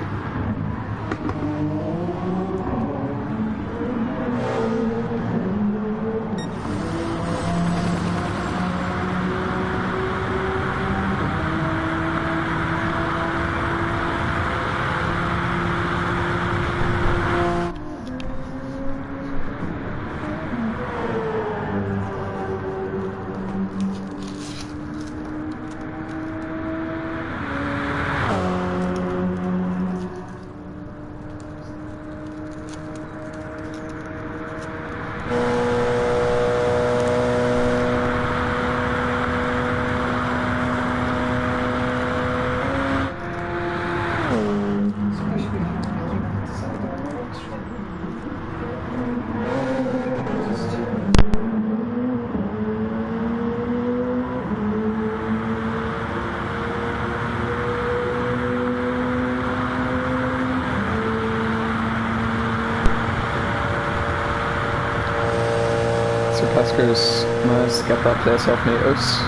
Cusker's managed to get that place off Matos.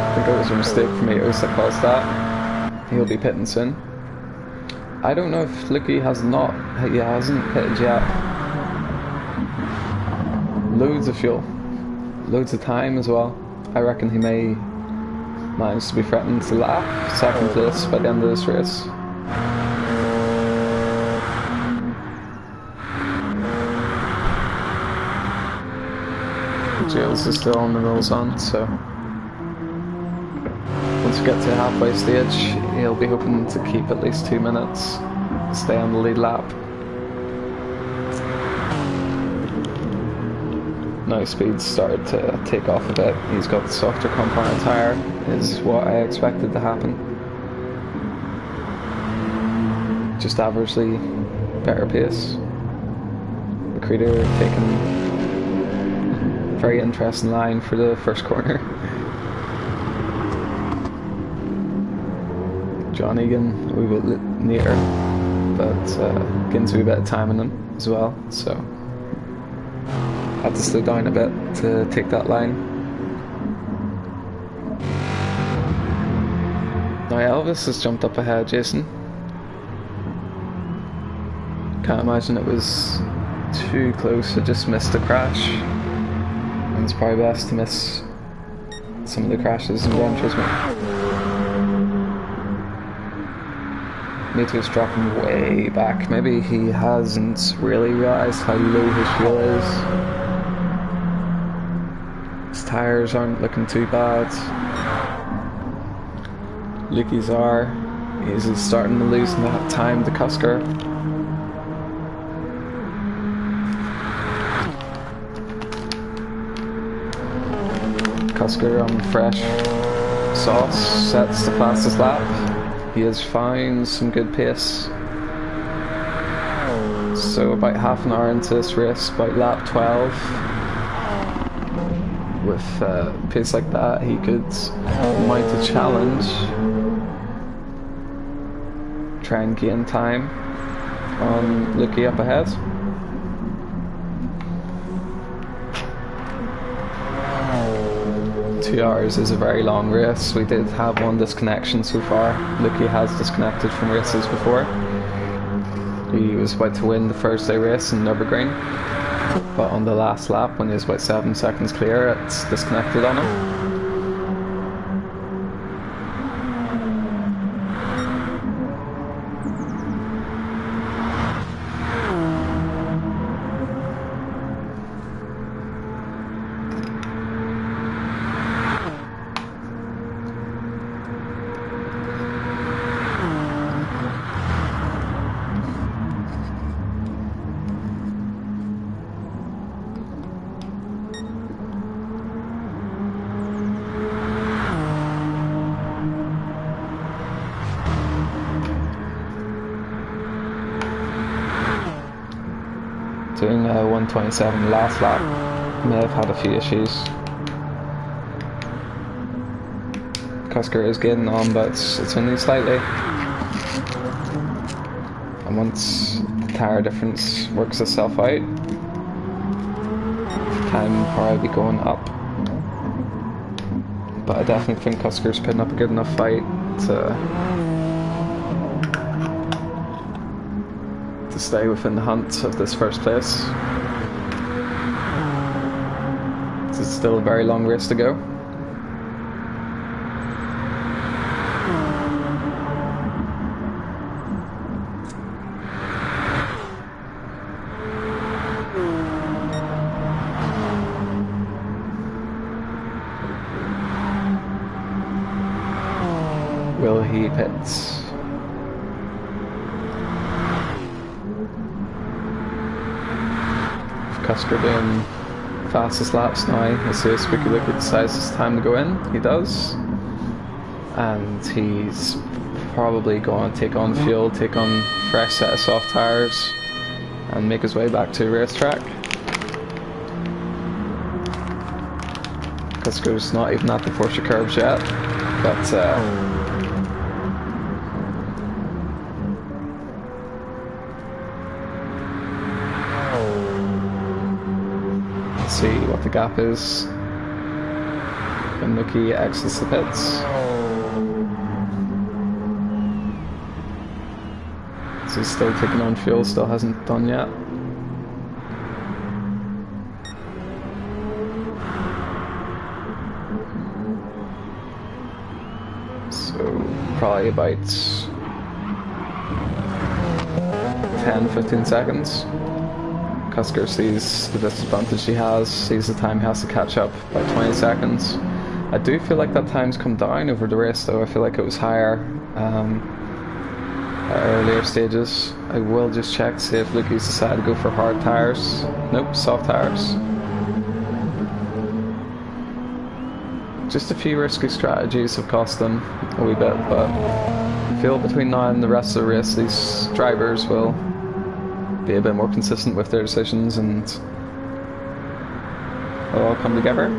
I think it was a mistake for Matos that caused that. He'll be pitting soon. I don't know if Lukey he hasn't pitted yet. Loads of fuel. Loads of time as well. I reckon he may manage to be threatened to lap second place by the end of this race. Jails is still on the rolls on, so once we get to the halfway stage, he'll be hoping to keep at least 2 minutes, stay on the lead lap. Now Speed's started to take off a bit. He's got the softer compound tyre, is what I expected to happen. Just averagely better pace. Macreader taking very interesting line for the first corner. John Egan a wee bit neater, but getting to a bit of time in him as well, so had to slow down a bit to take that line. Now Elvis has jumped up ahead of Jason. Can't imagine it was too close. I just missed a crash. And it's probably best to miss some of the crashes in Gran Turismo. Mito's dropping way back. Maybe he hasn't really realised how low his fuel is. His tyres aren't looking too bad. Lucky's are. He's starting to lose that time to Cusker. Cusker on fresh sauce sets the fastest lap. He has found some good pace. So about half an hour into this race, about lap 12, with pace like that, he could mount a challenge, try and gain time on Lucky up ahead. Two hours is a very long race. We did have one disconnection so far. Lucky has disconnected from races before. He was about to win the Thursday race in Nürburgring, but on the last lap, when he was about 7 seconds clear, it's disconnected on him. Doing 1:27 last lap, may have had a few issues. Cusker is getting on, but it's only slightly. And once the tyre difference works itself out, time will probably be going up. But I definitely think Cusker's putting up a good enough fight to stay within the hunt of this first place. It's still a very long race to go. Will he pit? Cusker doing fastest laps now. Let's see if Spooky Liquid decides it's time to go in. He does. And he's probably going to take on fuel, take on fresh set of soft tyres, and make his way back to the racetrack. Cusker's not even at the Porsche curves yet, but see what the gap is when Lucky exits the pits. So he's still taking on fuel, still hasn't done yet. So probably about 10-15 seconds. Cusker sees the disadvantage he has, sees the time he has to catch up by 20 seconds. I do feel like that time's come down over the race though. I feel like it was higher at earlier stages. I will just check to see if Lucky's decided to go for hard tyres. Nope, soft tyres. Just a few risky strategies have cost them a wee bit, but I feel between now and the rest of the race these drivers will be a bit more consistent with their decisions and it'll all come together.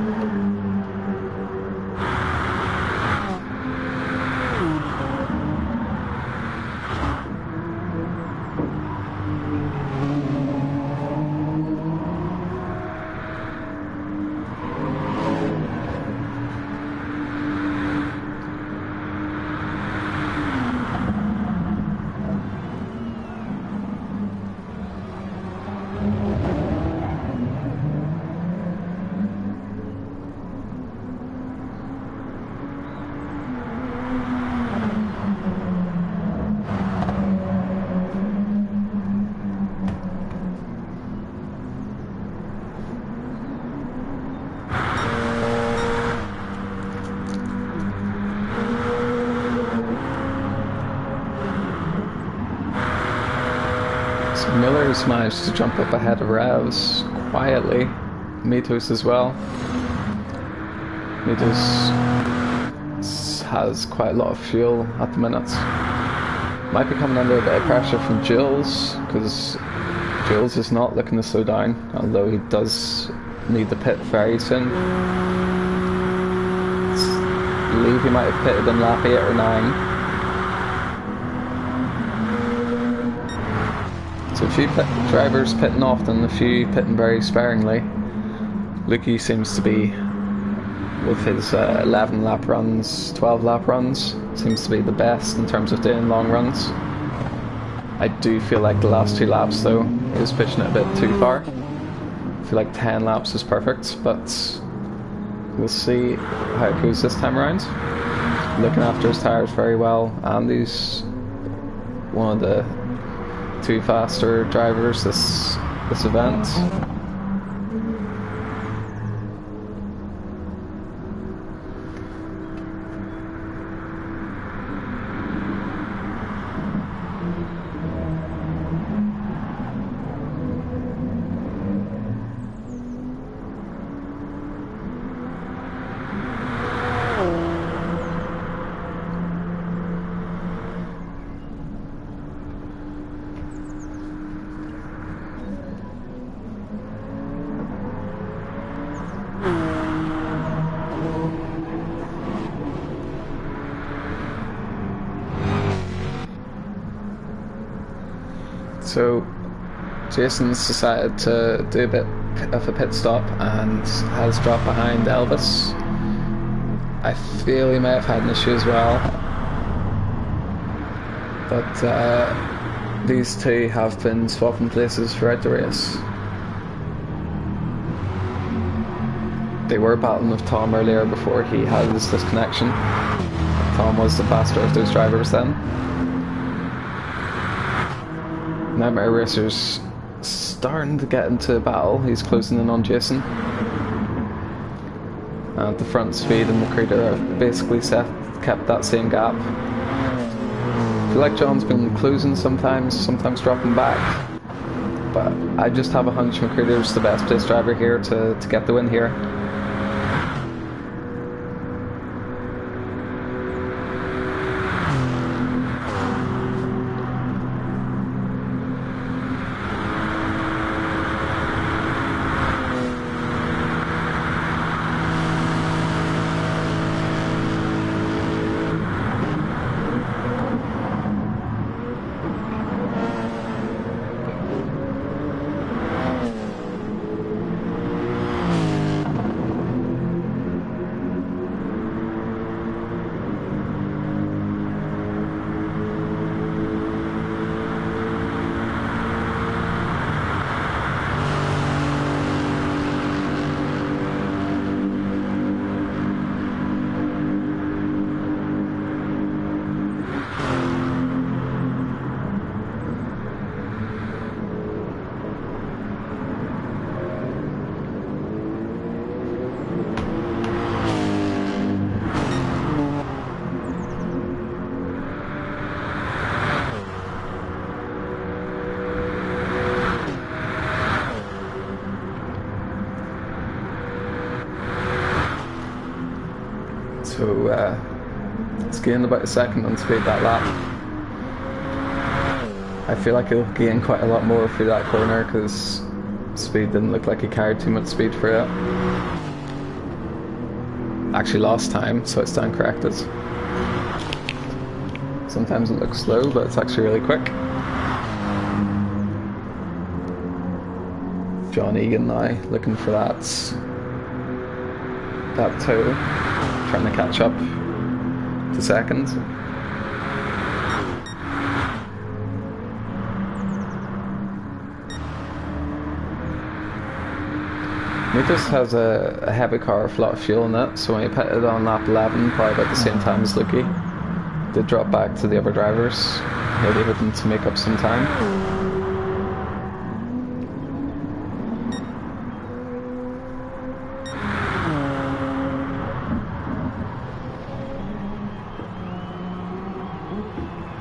Miller's managed to jump up ahead of Revs quietly. Mitos as well. Mitos has quite a lot of fuel at the minute. Might be coming under a bit of pressure from Jules, because Jules is not looking to slow down, although he does need the pit very soon. I believe he might have pitted in lap 8 or 9. So a few drivers pitting often, a few pitting very sparingly. Lukey seems to be, with his 11 lap runs, 12 lap runs, seems to be the best in terms of doing long runs. I do feel like the last 2 laps though, he was pushing it a bit too far. I feel like 10 laps is perfect, but we'll see how it goes this time around. Looking after his tyres very well, and he's one of the 2 faster drivers this event. So Jason's decided to do a bit of a pit stop and has dropped behind Elvis. I feel he may have had an issue as well, but these 2 have been swapping places throughout the race. They were battling with Tom earlier before he had this disconnection. Tom was the faster of those drivers then. Nightmare Racer's starting to get into a battle. He's closing in on Jason. The front speed and McCreader have basically kept that same gap. I feel like John's been closing sometimes dropping back. But I just have a hunch McCreader's the best place driver here to get the win here. So it's gained about a second on speed that lap. I feel like he'll gain quite a lot more through that corner because speed didn't look like he carried too much speed for it. Actually lost time, so it's down corrected. Sometimes it looks slow, but it's actually really quick. John Egan now looking for that toe, trying to catch up to second. Mutas has a heavy car with a lot of fuel in it, so when he pitted on lap 11, probably about the same time as Lukey, did drop back to the other drivers. He'll be hoping to make up some time.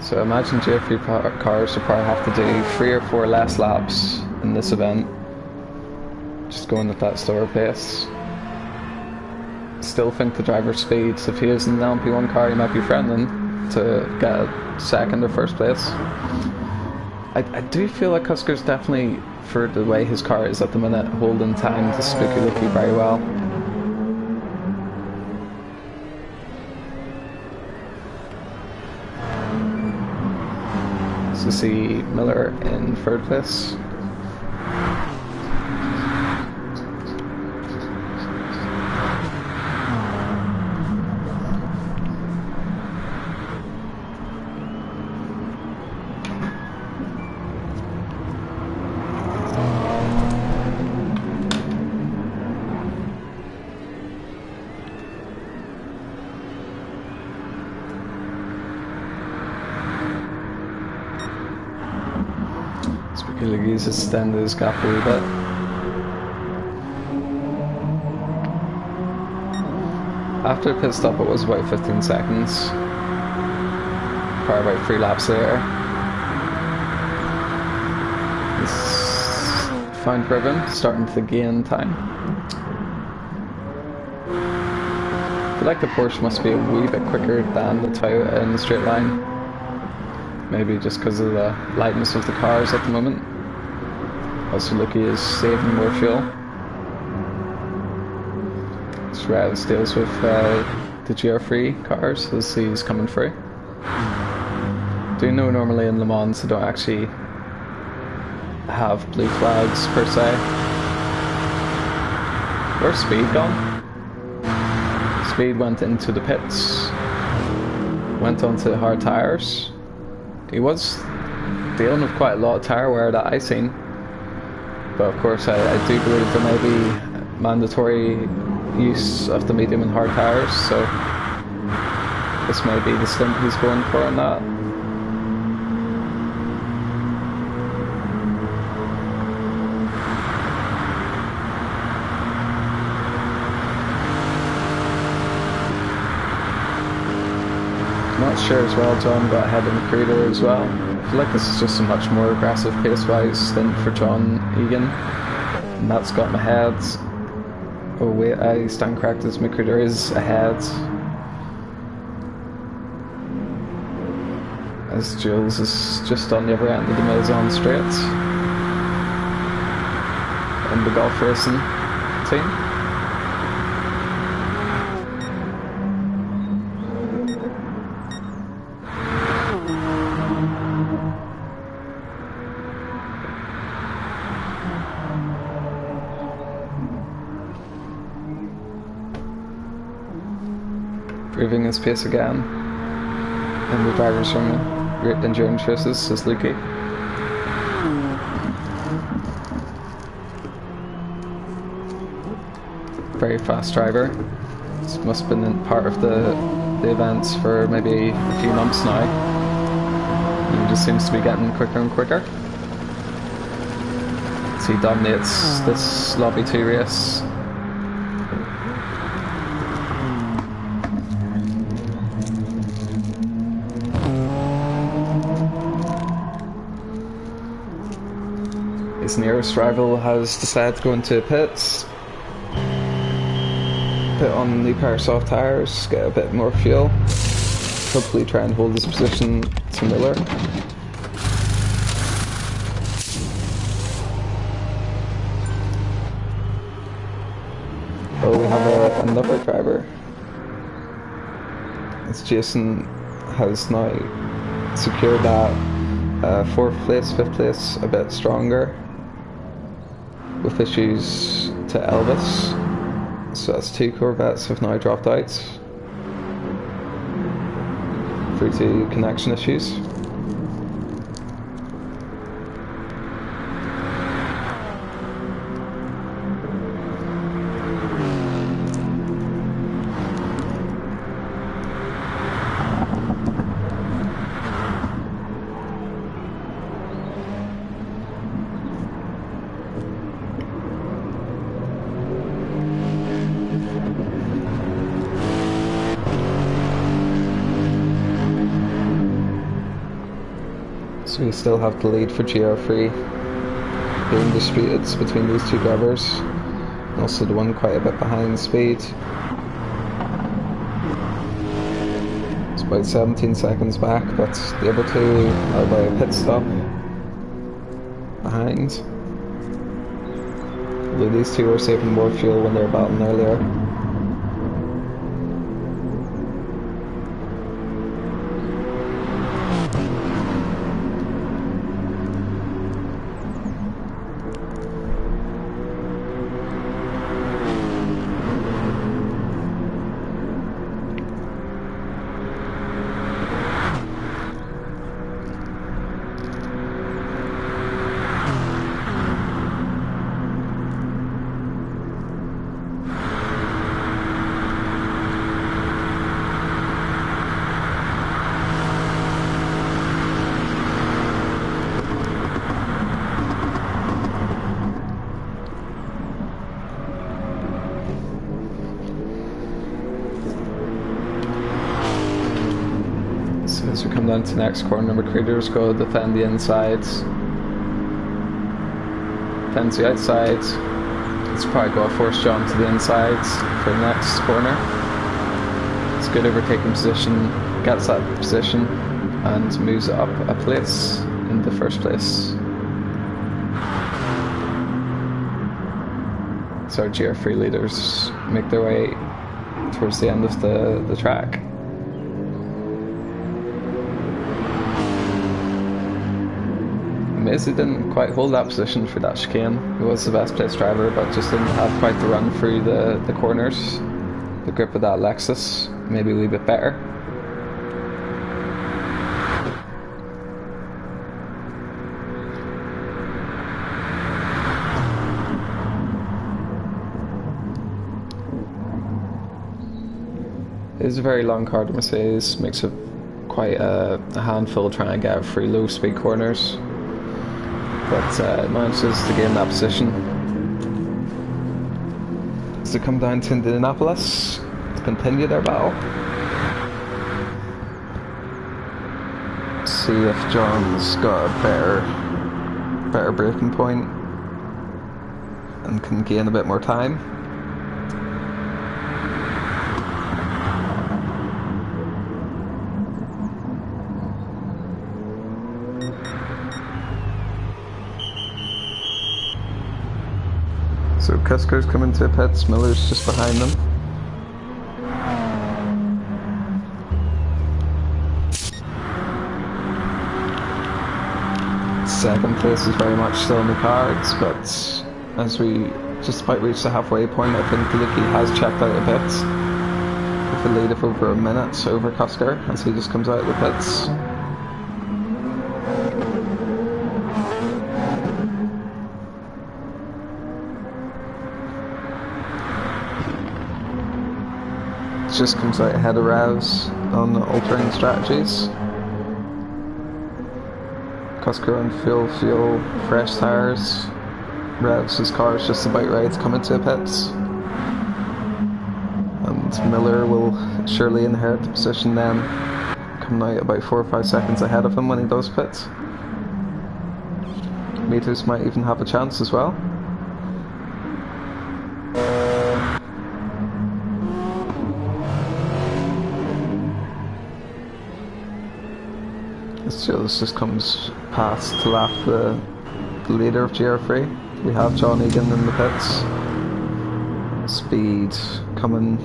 So imagine GFP cars will probably have to do 3 or 4 less laps in this event, just going at that slower pace. Still think the driver's speed, if he is in the LMP1 car, he might be threatening to get second or first place. I do feel like Cusker's definitely, for the way his car is at the minute, holding time to Spooky Lucky very well. So see Miller in 3rd place. He's extended his gap a wee bit. After the pit stop it was about 15 seconds. Probably about 3 laps later. He's found rhythm, starting to gain time. I feel like the Porsche must be a wee bit quicker than the Toyota in the straight line. Maybe just because of the lightness of the cars at the moment. Also, Lucky is saving more fuel. Shreds deals with the GR3 cars as he's coming through. Do you know normally in Le Mans they don't actually have blue flags per se? Where's Speed gone? Speed went into the pits, went onto the hard tyres. He was dealing with quite a lot of tyre wear that I seen. But of course I do believe there may be mandatory use of the medium and hard tyres, so this may be the stint he's going for on that. Not sure as well, John got ahead in the Cruiser as well. I feel like this is just a much more aggressive pace-wise stint for John Egan, and that's got him ahead. Oh wait, I stand corrected, as Magruder is ahead. As Jules is just on the other end of the Maison straight. And the Golf Racing team. Proving his pace again in the drivers from endurance races is Lucky. Very fast driver. This must have been in part of the events for maybe a few months now. And he just seems to be getting quicker and quicker. So he dominates this Lobby 2 race. His nearest rival has decided to go into pits, put on a new pair of soft tyres, get a bit more fuel, hopefully try and hold his position to Miller. Oh, we have another driver. As Jason has now secured that 4th place, 5th place a bit stronger, with issues to Elvis. So that's 2 Corvettes have now dropped out due to connection issues. So we still have the lead for GR3 being disputed between these two drivers. And also the one quite a bit behind speed. It's about 17 seconds back, but the other two are by a pit stop behind. Although these two were saving more fuel when they were battling earlier. As we come down to the next corner, recruiters go defend the insides. Defends the outsides. Let's probably go force John to the insides for the next corner. It's good overtaking position, gets that position and moves it up a place in the first place. So our GR3 leaders make their way towards the end of the track. He didn't quite hold that position for that chicane. He was the best placed driver, but just didn't have quite the run through the corners. The grip of that Lexus, maybe a wee bit better. It is a very long car, the Mercedes, makes it quite a handful trying to get through low speed corners. But it manages to gain that position. As they come down to Indianapolis to continue their battle. See if John's got a better braking point and can gain a bit more time. So Cusker's coming to pits, Miller's just behind them. Second place is very much still in the cards, but as we just about reach the halfway point, I think Lucky has checked out of pits with a lead of over a minute over Cusker as he just comes out of the pits. Just comes out ahead of Revs on altering strategies. Cusker on fuel, fresh tyres. Revs' car is just about ready to come into pits. And Miller will surely inherit the position then, coming out about 4 or 5 seconds ahead of him when he does pit. Meters might even have a chance as well. This just comes past to lap the leader of GR3. We have John Egan in the pits. Speed coming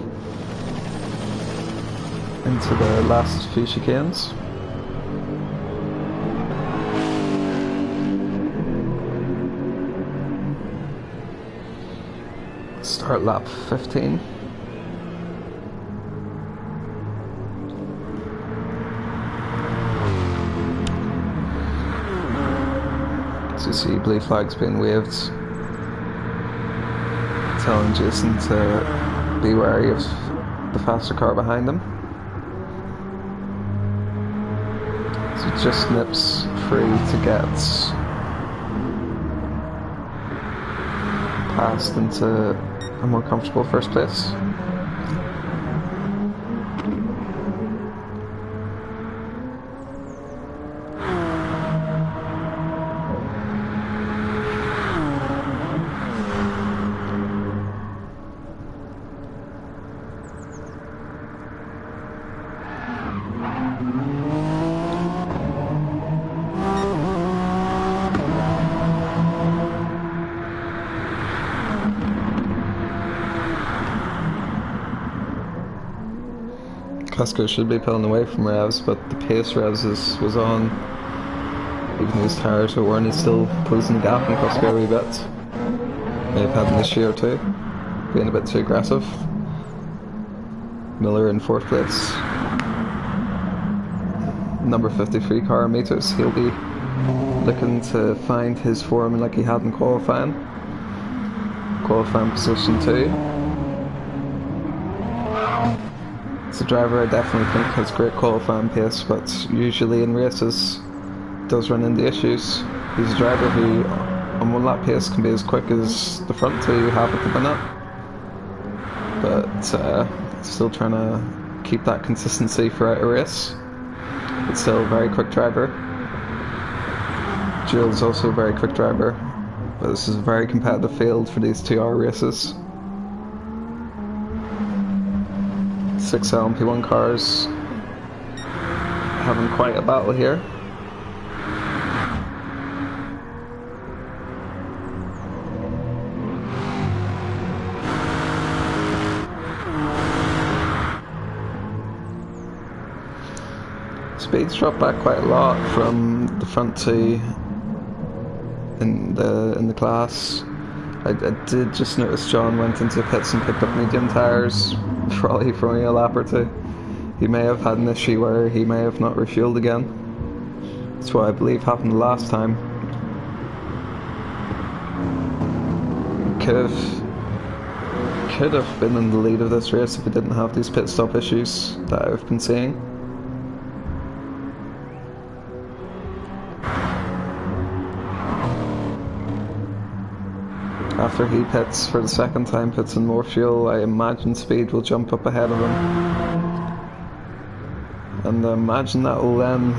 into the last few chicanes. Start lap 15. So you see blue flags being waved, telling Jason to be wary of the faster car behind him. So he just nips free to get past into a more comfortable first place. Cusker should be pulling away from Revs, but the pace Revs was on. Even those tires were weren't, he's still closing the gap on Cusker a wee bit. May have had an issue or two, being a bit too aggressive. Miller in 4th place. Number 53 car meters. He'll be looking to find his form like he had in qualifying. Qualifying position 2. It's a driver I definitely think has great qualifying pace, but usually in races does run into issues. He's a driver who on one lap pace can be as quick as the front 2 you have at the minute, but still trying to keep that consistency throughout a race. But still a very quick driver. Jill's also a very quick driver, but this is a very competitive field for these 2-hour races. 6 LMP1 cars having quite a battle here. Speeds dropped back quite a lot from the front 2 in the class. I did just notice John went into pits and picked up medium tyres, probably for only a lap or 2. He may have had an issue where he may have not refueled again. That's what I believe happened the last time. Could have been in the lead of this race if he didn't have these pit stop issues that I've been seeing. After he pits for the second time, puts in more fuel, I imagine speed will jump up ahead of him. And I imagine that will then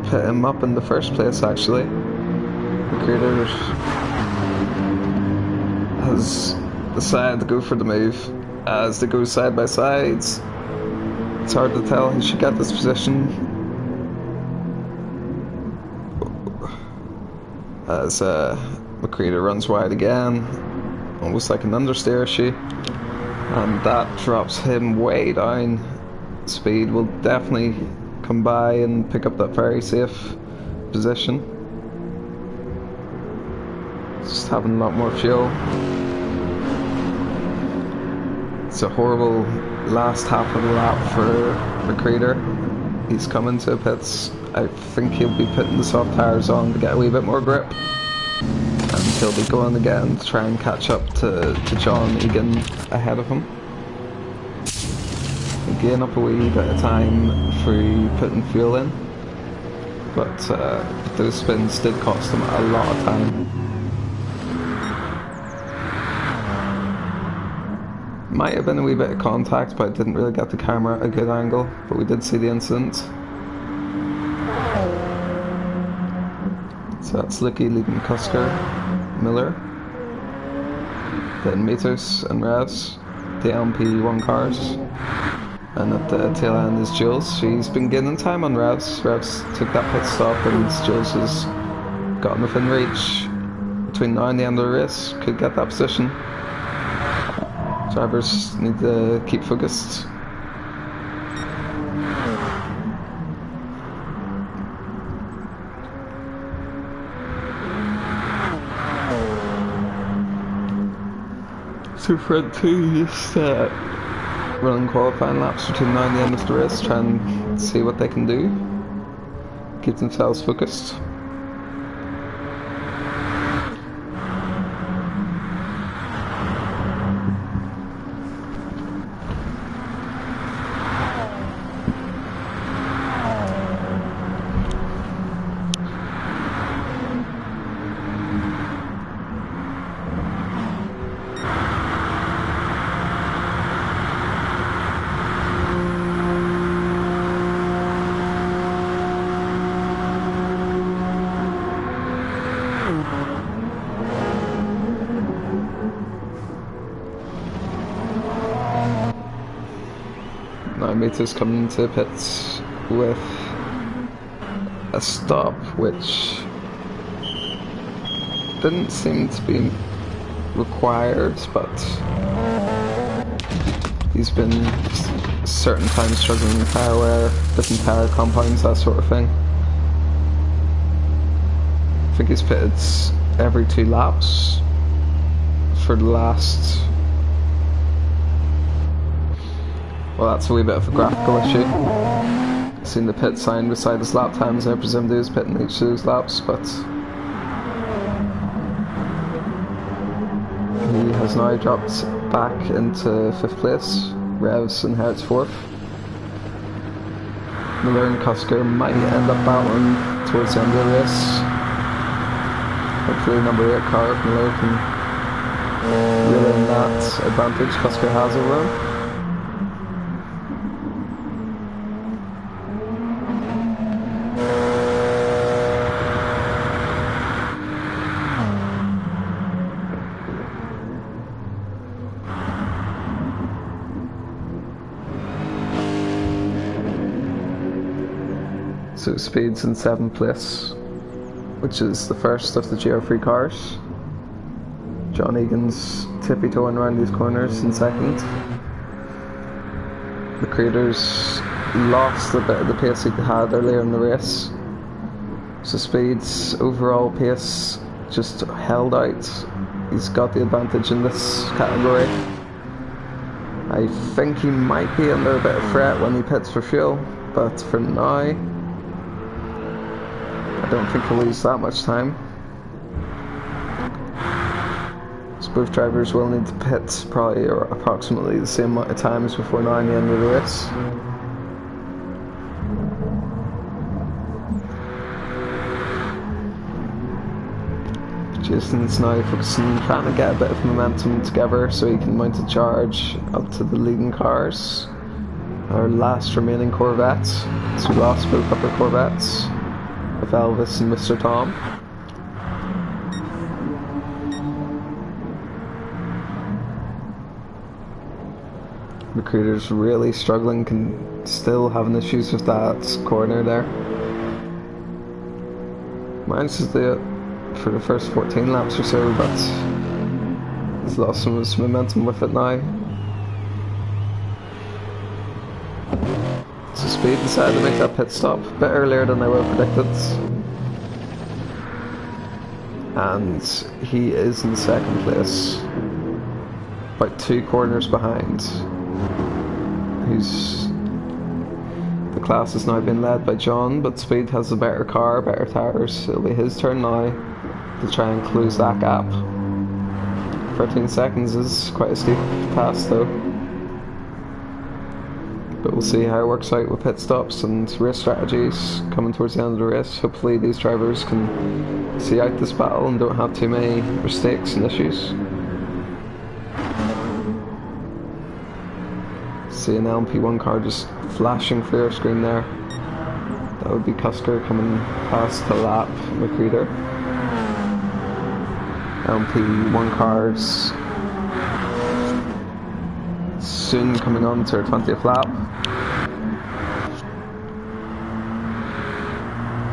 put him up in the first place, actually. The creator has decided to go for the move as they go side by side. It's hard to tell who should get this position, as McCready runs wide again, almost like an understeer issue, and that drops him way down. Speed will definitely come by and pick up that very safe position. Just having a lot more fuel. It's a horrible last half of the lap for McCready. He's coming to pits. I think he'll be putting the soft tyres on to get a wee bit more grip. And he'll be going again to try and catch up to John Egan ahead of him. He'll gain up a wee bit of time through putting fuel in, but those spins did cost him a lot of time. Might have been a wee bit of contact, but I didn't really get the camera at a good angle, but we did see the incident. So that's Licky leading Cusker, Miller, then Meters and Revs, the LMP1 cars, and at the tail end is Jules. She's been gaining time on Revs. Revs took that pit stop and Jules has got within reach. Between now and the end of the race, could get that position. Drivers need to keep focused. So front 2 just running qualifying laps between now and the end of the race, try and see what they can do, keep themselves focused. Now Meters coming into pits with a stop which didn't seem to be required, but He's been certain times struggling with tire wear, different tire compounds, that sort of thing. I think he's pitted every 2 laps for the last... Well, that's a wee bit of a graphical issue. I've seen the pit sign beside his lap times. I presumed he was pitting each of those laps, but he has now dropped back into 5th place. Revs inherits 4th. Miller and Cusker might end up battling towards the end of the race. Hopefully number 8 car, if Miller can reel in that advantage Cusker has over him. So Speed's in 7th place, which is the first of the GR3 cars. John Egan's tippy-toeing around these corners in 2nd. The Creators lost a bit of the pace he had earlier in the race. So Speed's overall pace just held out. He's got the advantage in this category. I think he might be under a bit of threat when he pits for fuel, but for now, I don't think he'll lose that much time. So both drivers will need to pit probably approximately the same amount of times before now the end of the race. Jason's now focusing, trying to get a bit of momentum together so he can mount a charge up to the leading cars. Our last remaining Corvettes. So we lost both upper Corvettes with Elvis and Mr. Tom. Recruiters really struggling, still having issues with that corner there. Manages to do it for the first 14 laps or so, but he's lost some of his momentum with it now. So Speed decided to make that pit stop a bit earlier than I would have predicted. And he is in 2nd place, about 2 corners behind. The class has now been led by John, but Speed has a better car, better tyres. It'll be his turn now to try and close that gap. 13 seconds is quite a steep pass though. But we'll see how it works out with pit stops and race strategies coming towards the end of the race. Hopefully these drivers can see out this battle and don't have too many mistakes and issues. See an LMP1 car just flashing through our screen there. That would be Cusker coming past the lap McCreader. LMP1 cars soon coming on to our 20th lap.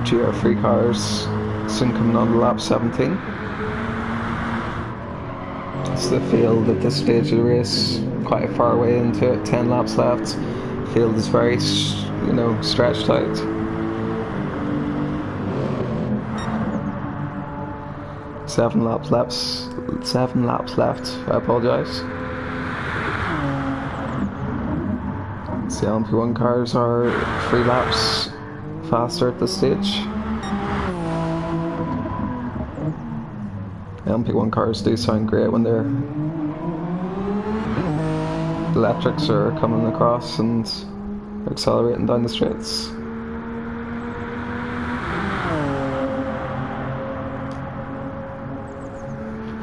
GR3 cars soon coming on to lap 17. It's the field at this stage of the race, quite far away into it, 10 laps left. The field is very, stretched out. Seven laps left, I apologise. The LMP1 cars are 3 laps faster at this stage. LMP1 cars do sound great when their electrics are coming across and accelerating down the straights.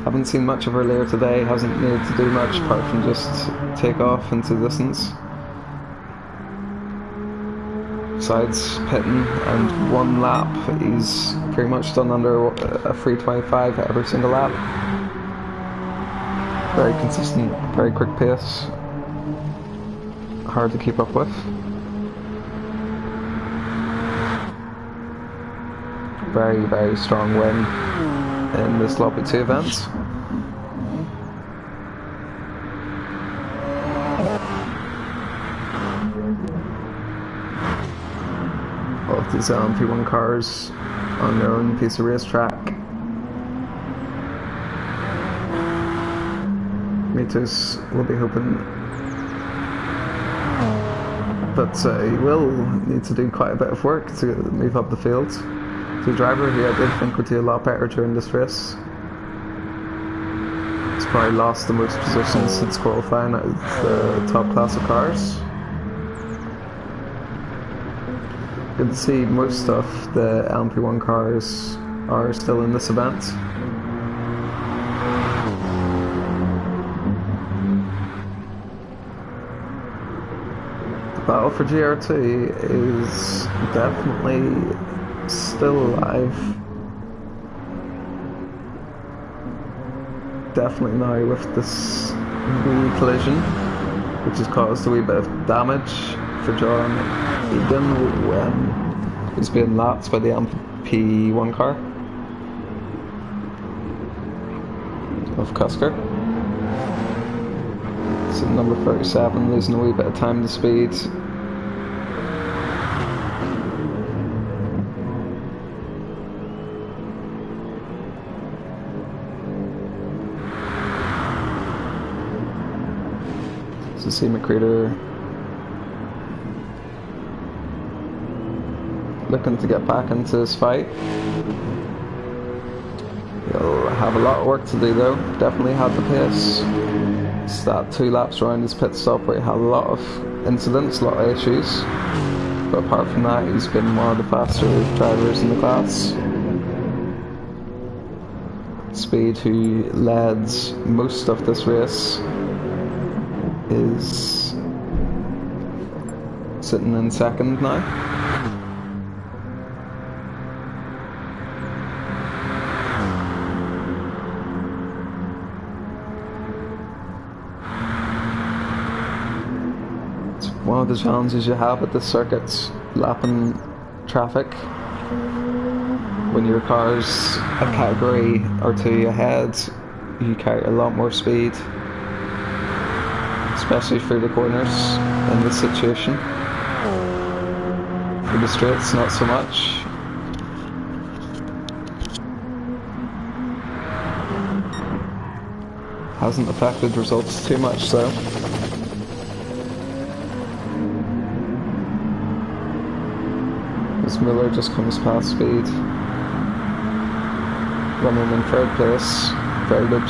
Haven't seen much of earlier today, hasn't needed to do much apart from just take off into the distance. Besides pitting and 1 lap, he's pretty much done under a 3:25 every single lap. Very consistent, very quick pace. Hard to keep up with. Very, very strong win in this Lobby 2 event. of these LMP1 cars on their own piece of racetrack. Meters will be hoping, but he will need to do quite a bit of work to move up the field. The driver who I did think would do a lot better during this race. He's probably lost the most positions since qualifying out of the top class of cars. Good to see most of the LMP1 cars are still in this event. The battle for GR2 is definitely still alive. Definitely now with this wee collision, which has caused a wee bit of damage for John Eden when he's being lapped by the LMP1 car of Cusker. So number 37 losing a wee bit of time to speed. So see McCreader looking to get back into this fight. He'll have a lot of work to do though. Definitely had the pace. It's that 2 laps around his pit stop where he had a lot of incidents, a lot of issues. But apart from that, he's been one of the faster drivers in the class. Speed, who led most of this race, is sitting in second now. It's one of the challenges you have at this circuit, lapping traffic. When your car's a category or 2 ahead, you carry a lot more speed, especially through the corners in this situation. For the straights, not so much. Hasn't affected results too much though. As Miller just comes past speed. Running in 3rd place. Very good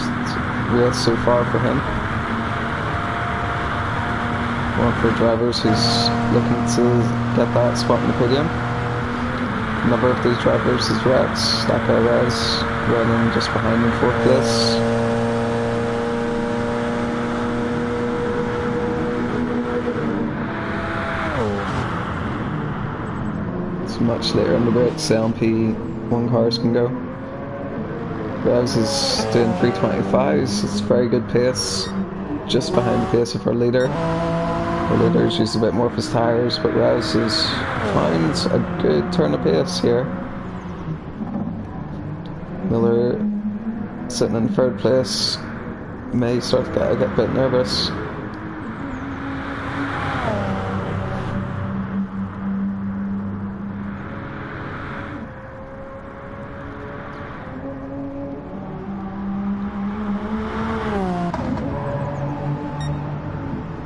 race so far for him. One for drivers who's looking to get that spot in the podium. A number of these drivers is Rex, that guy Rez, running just behind in 4th place. It's much later in the breaks, LMP1 cars can go. Rez is doing 325s, it's a very good pace, just behind the pace of our leader. The leader's used a bit more of his tyres, but Rez has found a good turn of pace here. Miller sitting in 3rd place, may start to get a bit nervous.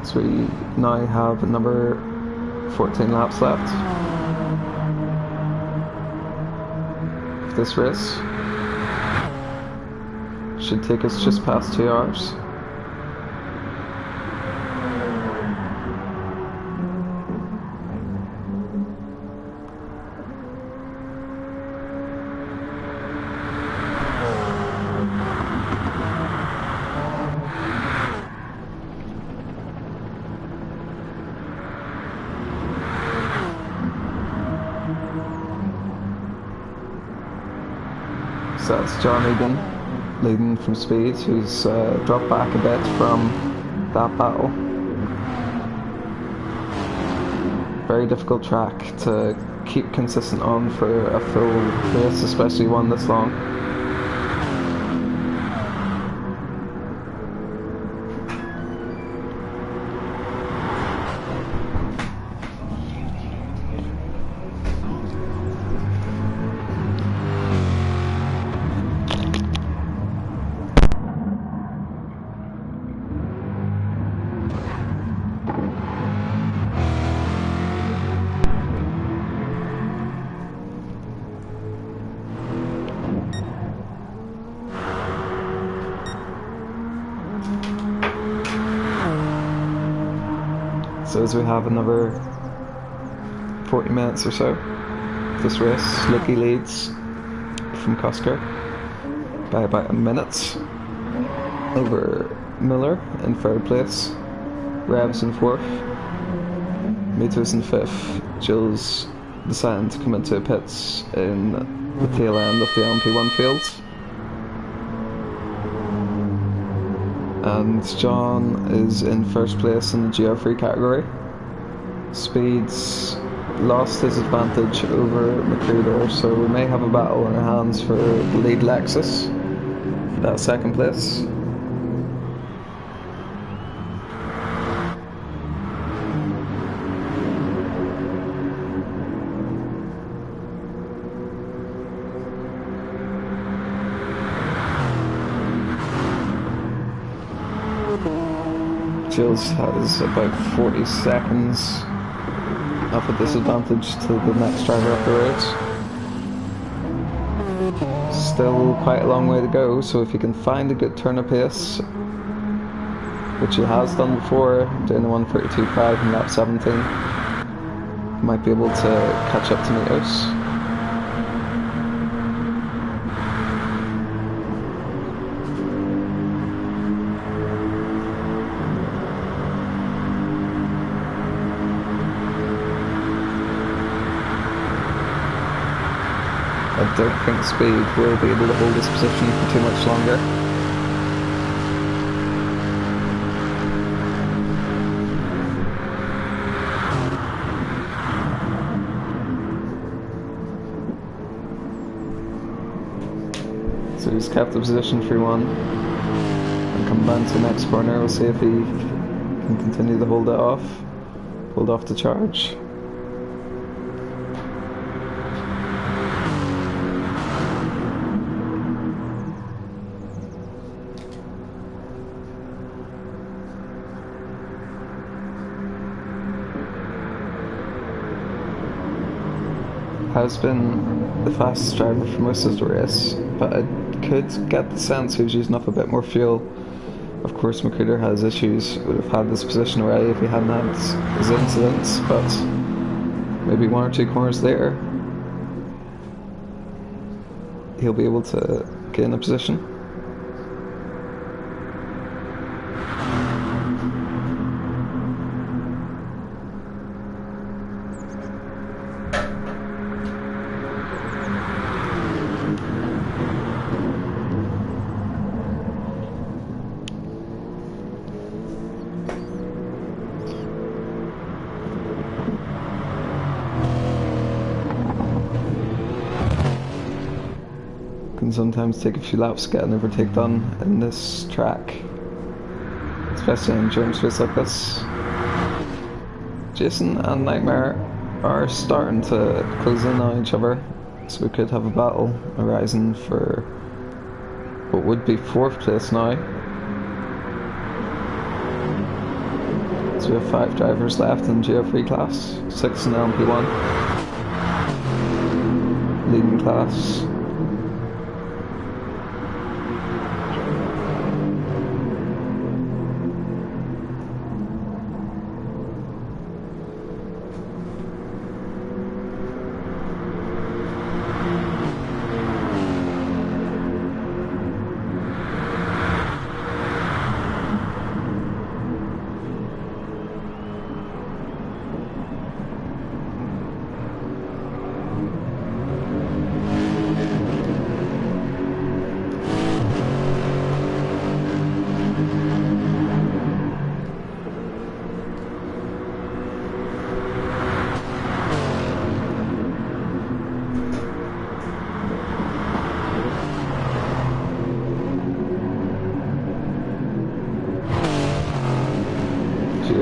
So we now have number 14 laps left of this race. Should take us just past 2 hours. So that's John Egan leading from speed, who's dropped back a bit from that battle. Very difficult track to keep consistent on for a full race, especially one this long. So as we have another 40 minutes or so of this race, Lucky leads from Cusker by about a minute over Miller in third place, Revs in fourth, Meters in fifth. Jules deciding to come into pits in the tail end of the LMP1 field. And John is in first place in the GR3 category. Speeds lost his advantage over McCreador, so we may have a battle in our hands for the lead Lexus for that second place. Jules has about 40 seconds of a disadvantage to the next driver up the road. Still quite a long way to go, so if you can find a good turn of pace, which he has done before, doing the 1:32.5 in lap 17, you might be able to catch up to Mitos. I don't think Speed will be able to hold this position for too much longer. So he's kept the position 3-1 and come down to the next corner. We'll see if he can continue to hold off the charge. Has been the fastest driver for most of the race, but I could get the sense he was using up a bit more fuel. Of course, McCreador has issues, would have had this position already if he hadn't had his incidents, but maybe one or two corners later he'll be able to gain a position. Can sometimes take a few laps to get an overtake done in this track, especially in endurance race like this. Jason and Nightmare are starting to close in on each other, so we could have a battle arising for what would be fourth place now. So we have 5 drivers left in GR3 class, 6 in LMP1, leading class.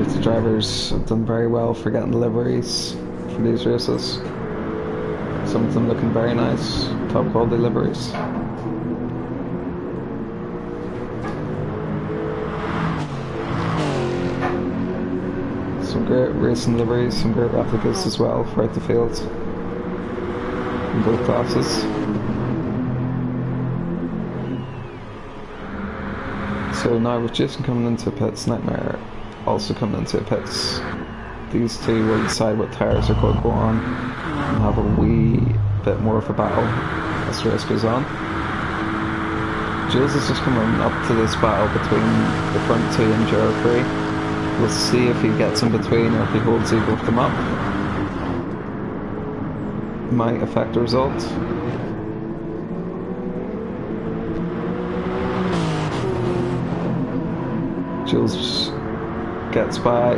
The drivers have done very well for getting the liveries for these races. Some of them looking very nice, top quality liveries. Some great racing liveries, some great replicas as well throughout the field in both classes. So now with Jason coming into pits, Nightmare also coming into pits these two will decide what tyres are going to go on and have a wee bit more of a battle as the race goes on. Jules is just coming up to this battle between the front two and GR3. We'll see if he gets in between or if he holds either of them up. Might affect the result. Jules gets by.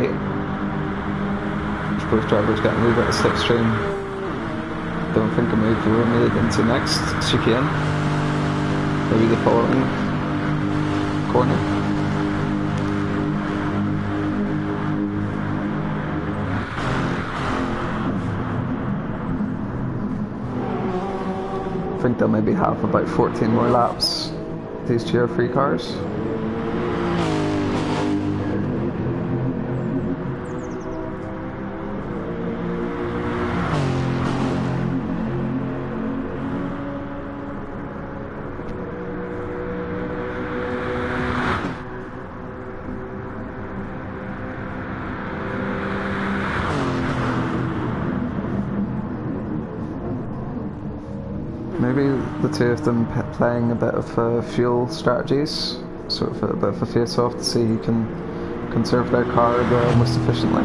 Both drivers getting a wee bit of slipstream. Don't think a move will be made into next chicane. Maybe the following corner. I think they'll maybe have about 14 more laps, these GR3 cars. Maybe the two of them playing a bit of fuel strategies, sort of a bit of a face-off to see who can conserve their car the most efficiently.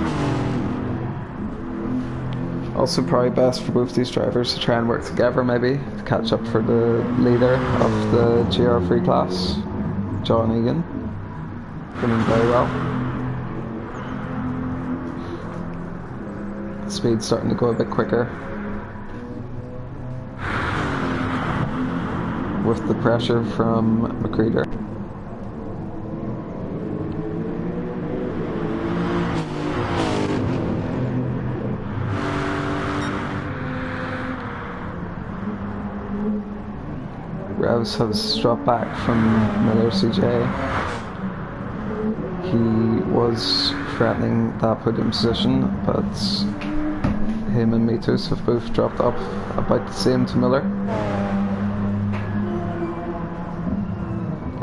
Also probably best for both these drivers to try and work together maybe to catch up for the leader of the GR3 class, John Egan, doing very well. Speed's starting to go a bit quicker with the pressure from McCreeder. Revs has dropped back from Miller CJ. He was threatening that podium position, but him and Mitos have both dropped up about the same to Miller.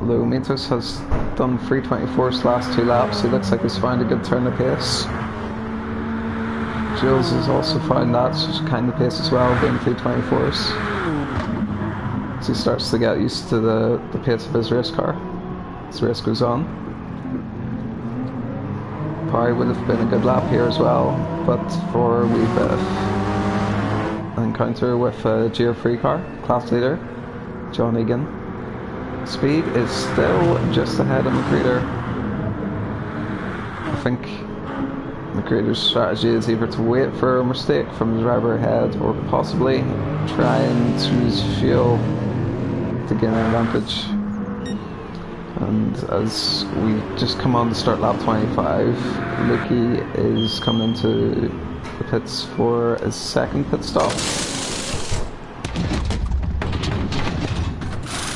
Although Mitos has done 3:24's last 2 laps, he looks like he's found a good turn of pace. Jules has also found that kind of pace as well, doing 3:24's. So he starts to get used to the pace of his race car as the race goes on. Probably would have been a good lap here as well, but for a wee bit of an encounter with a GR3 car, class leader, John Egan. Speed is still just ahead of McCreeder. I think McCreeder's strategy is either to wait for a mistake from the driver ahead or possibly try and use fuel to gain an advantage. And as we just come on to start lap 25, Luki is coming into the pits for his second pit stop.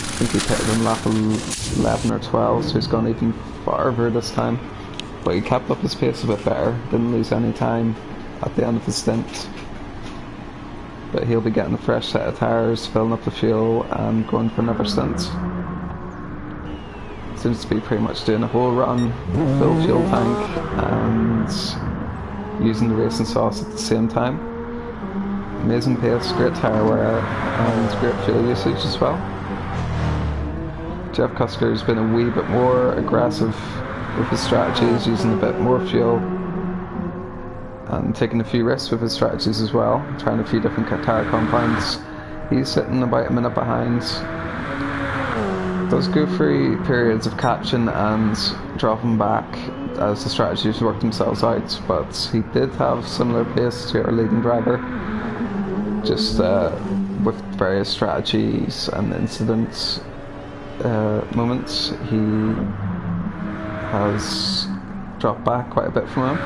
I think he pitted in lap 11 or 12, so he's gone even farther this time. But he kept up his pace a bit better, didn't lose any time at the end of his stint. But he'll be getting a fresh set of tyres, filling up the fuel and going for another stint. Seems to be pretty much doing a whole run, full fuel tank and using the racing sauce at the same time. Amazing pace, great tyre wear and great fuel usage as well. Jeff Cusker's been a wee bit more aggressive with his strategies, using a bit more fuel and taking a few risks with his strategies as well, trying a few different tyre compounds. He's sitting about a minute behind. Does go through periods of catching and dropping back as the strategies work themselves out, but he did have similar pace to our leading driver, just with various strategies and incidents moments he has dropped back quite a bit from him.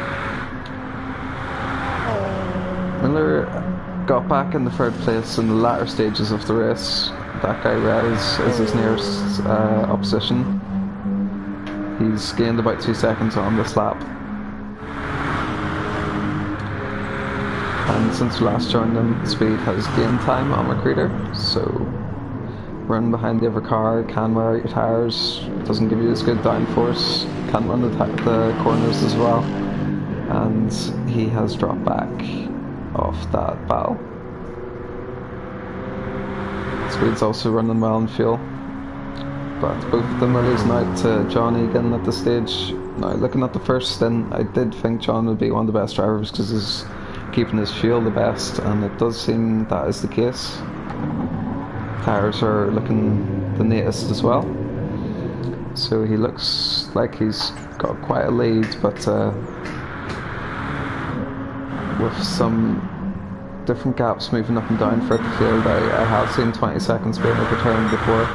Miller got back in the third place in the latter stages of the race. That guy Rez is his nearest opposition. He's gained about 2 seconds on this lap. And since we last joined him, Speed has gained time on McCreeder, so running behind the other car, can wear out your tyres, doesn't give you as good downforce, can't run the corners as well. And he has dropped back off that battle. Speed's also running well on fuel, but both of them are losing out to John Egan at this stage. Now, looking at the first stint, I did think John would be one of the best drivers because he's keeping his fuel the best, and it does seem that is the case. Tires are looking the neatest as well, so he looks like he's got quite a lead, but with some different gaps moving up and down throughout the field, I have seen 20 seconds being overturned before.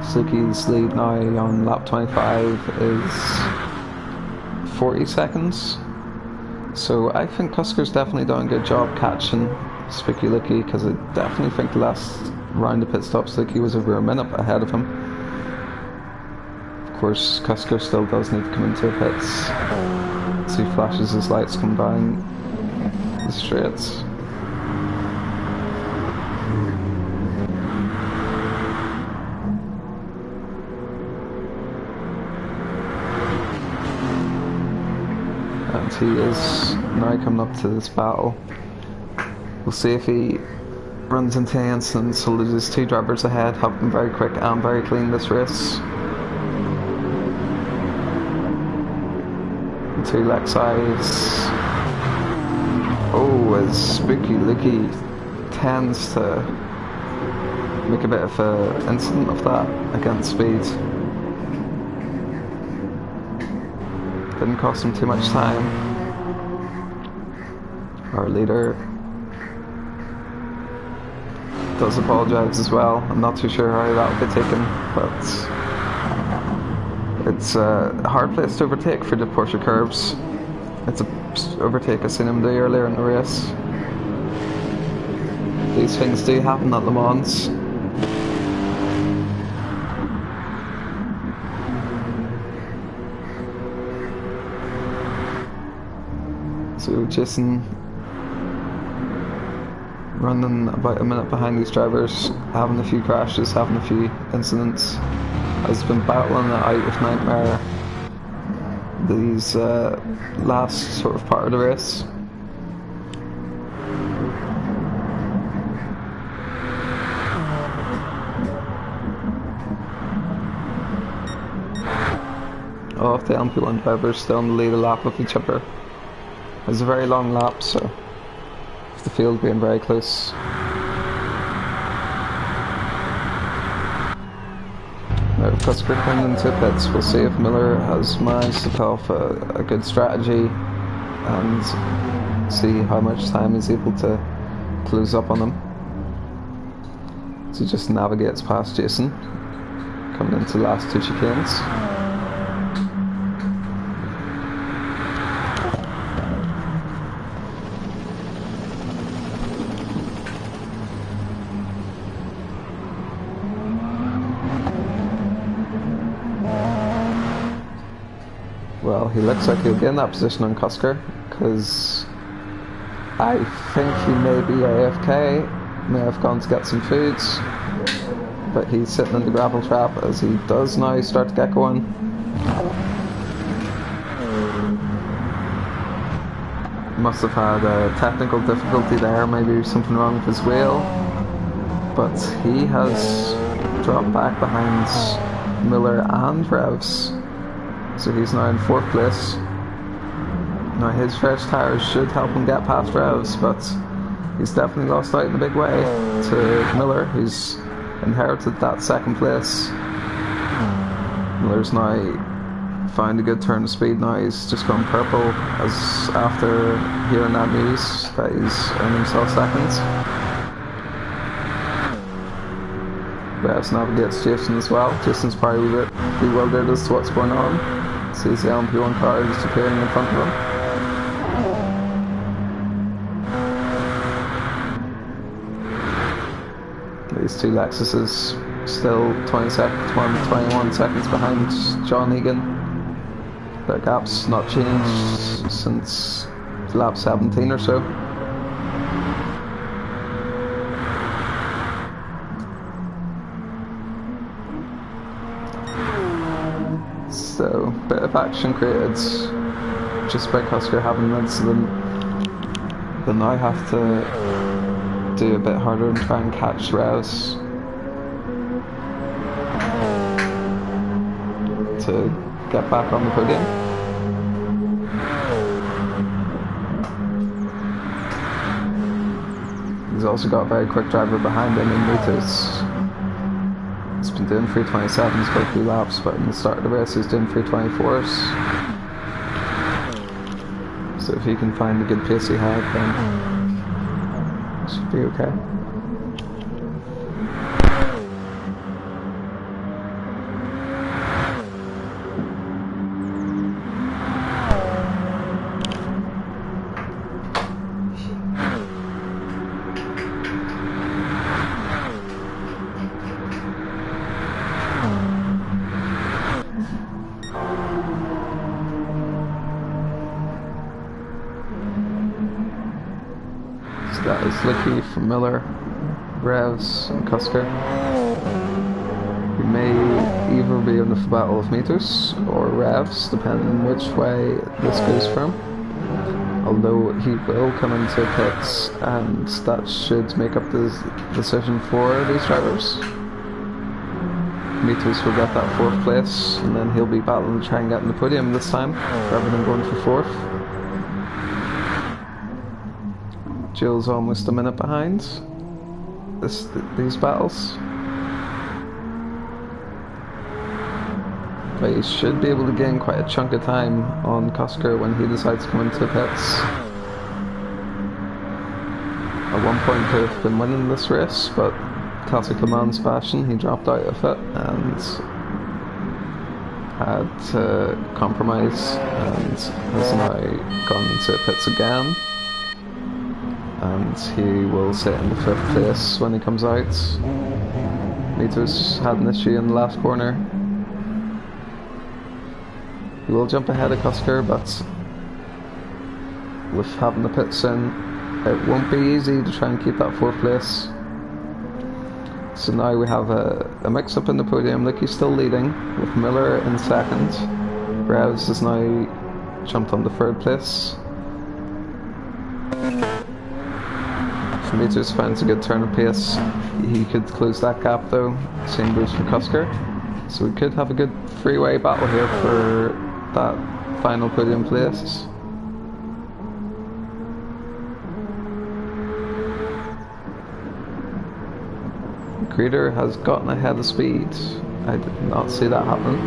Suzuki's lead now on lap 25 is 40 seconds. So I think Cusker's definitely done a good job catching Spooky Lucky, because I definitely think the last round of pit stops Lucky was over a minute ahead of him. Of course, Cusker still does need to come into the pits. So he flashes his lights come down the straights. And he is now coming up to this battle. We'll see if he runs into any incidents. So there's two drivers ahead, have been very quick and very clean this race. Two Lexi's. Oh, as Spooky Lucky tends to make a bit of an incident of that against speed. Didn't cost him too much time. Our leader does apologise as well. I'm not too sure how that will be taken, but it's a hard place to overtake for the Porsche curbs. It's a overtake I seen him do earlier in the race. These things do happen at Le Mans. So Jason running about a minute behind these drivers, having a few crashes, having a few incidents. Has been battling it out with Nightmare these last sort of part of the race. All of the LMP1 drivers still in the lead a lap of each other. It's a very long lap, so the field being very close. Now with Cusker coming into pits, we'll see if Miller has managed to pull off a good strategy and see how much time he's able to close up on him. So he just navigates past Jason, coming into the last two chicanes. Well, he looks like he'll get in that position on Cusker, because I think he may be AFK, may have gone to get some foods, but he's sitting in the gravel trap as he does now start to get going. Must have had a technical difficulty there, maybe something wrong with his wheel, but he has dropped back behind Miller and Revs. So he's now in 4th place. Now his fresh tyres should help him get past Revs, but he's definitely lost out in a big way to Miller, who's inherited that 2nd place. Miller's now found a good turn of speed now. He's just gone purple as after hearing that news that he's earned himself 2nd. Revs navigates Jason as well. Jason's probably a bit bewildered as to what's going on. Sees the LMP1 car just appearing in front of him. These two Lexuses still 21 seconds behind John Egan. Their gap's not changed since lap 17 or so. So, bit of action created just by Cusker having an incident. But now I have to do a bit harder and try and catch Rouse to get back on the podium. He's also got a very quick driver behind him in meters. He's been doing 327s for a few laps, but in the start of the race he's doing 324s. So if he can find a good pace he had, then it should be okay. That is Licky from Miller, Revs and Cusker. We may either be in the battle of meters or Revs, depending which way this goes from. Although he will come into pits, and that should make up the decision for these drivers. Meters will get that 4th place, and then he'll be battling to try and get in the podium this time, rather than going for 4th. Jill's almost a minute behind these battles. But he should be able to gain quite a chunk of time on Cusker when he decides to come into pits. At one point could have been winning this race, but classic Le Mans fashion, he dropped out of it and had to compromise, and has now gone into pits again. And he will sit in the 5th place when he comes out. Meters had an issue in the last corner. He will jump ahead of Cusker, but with having the pits in, it won't be easy to try and keep that 4th place. So now we have a mix-up in the podium. Licky's still leading, with Miller in 2nd. Revs has now jumped on the 3rd place. Meters finds a good turn of pace. He could close that gap though. Same goes for Cusker. So we could have a good three-way battle here for that final podium place. Creeder has gotten ahead of speed. I did not see that happen.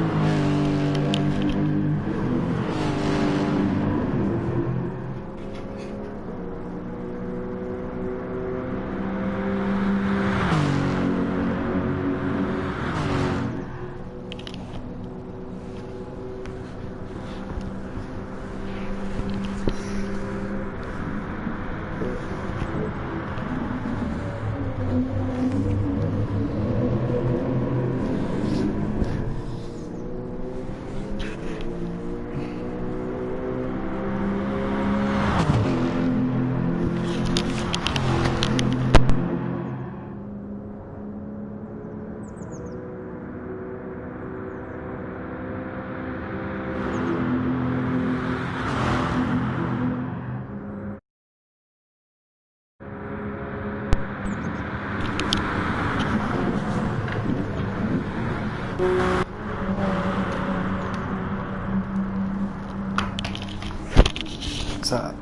What's that?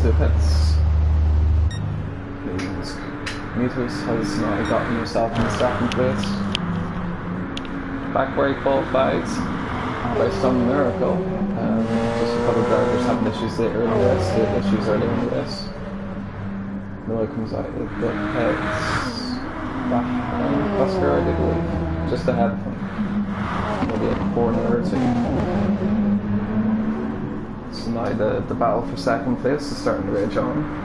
into pits. Meters has now gotten himself in second place. Back where he qualified by some miracle. Just a couple of drivers having issues later in the race, issues earlier in the race. Miller comes out of the pits. Back on Oscar, I do believe. Just ahead of him. Maybe a corner or two. So now the battle for second place is starting to rage on.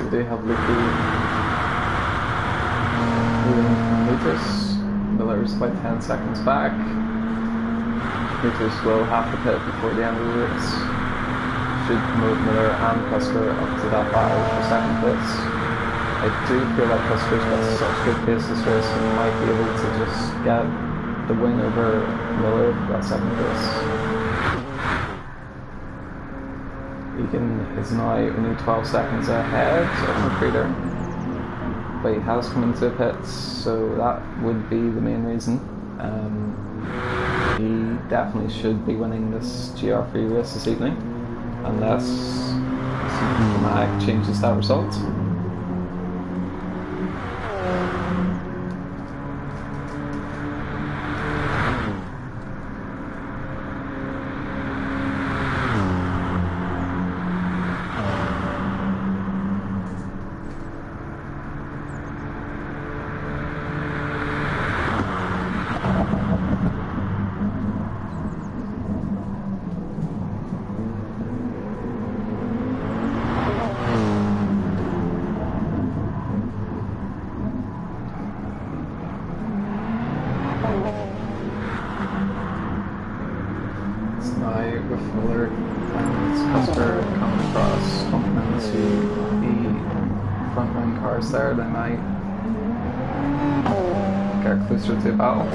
They have Lucky Meters. Miller's about 10 seconds back. Meters will have to pit before the end of the race. Should promote Miller and Cusker up to that battle for second place. I do feel like Cusker's got such good pace this race and might be able to just get the win over Miller for that second place. Egan is now only 12 seconds ahead of McCreader, but he has come into the pits, so that would be the main reason. He definitely should be winning this GR3 race this evening, unless something dramatic changes that result. With Miller and Custer coming across, bumping into the front line cars there, they might get closer to a battle.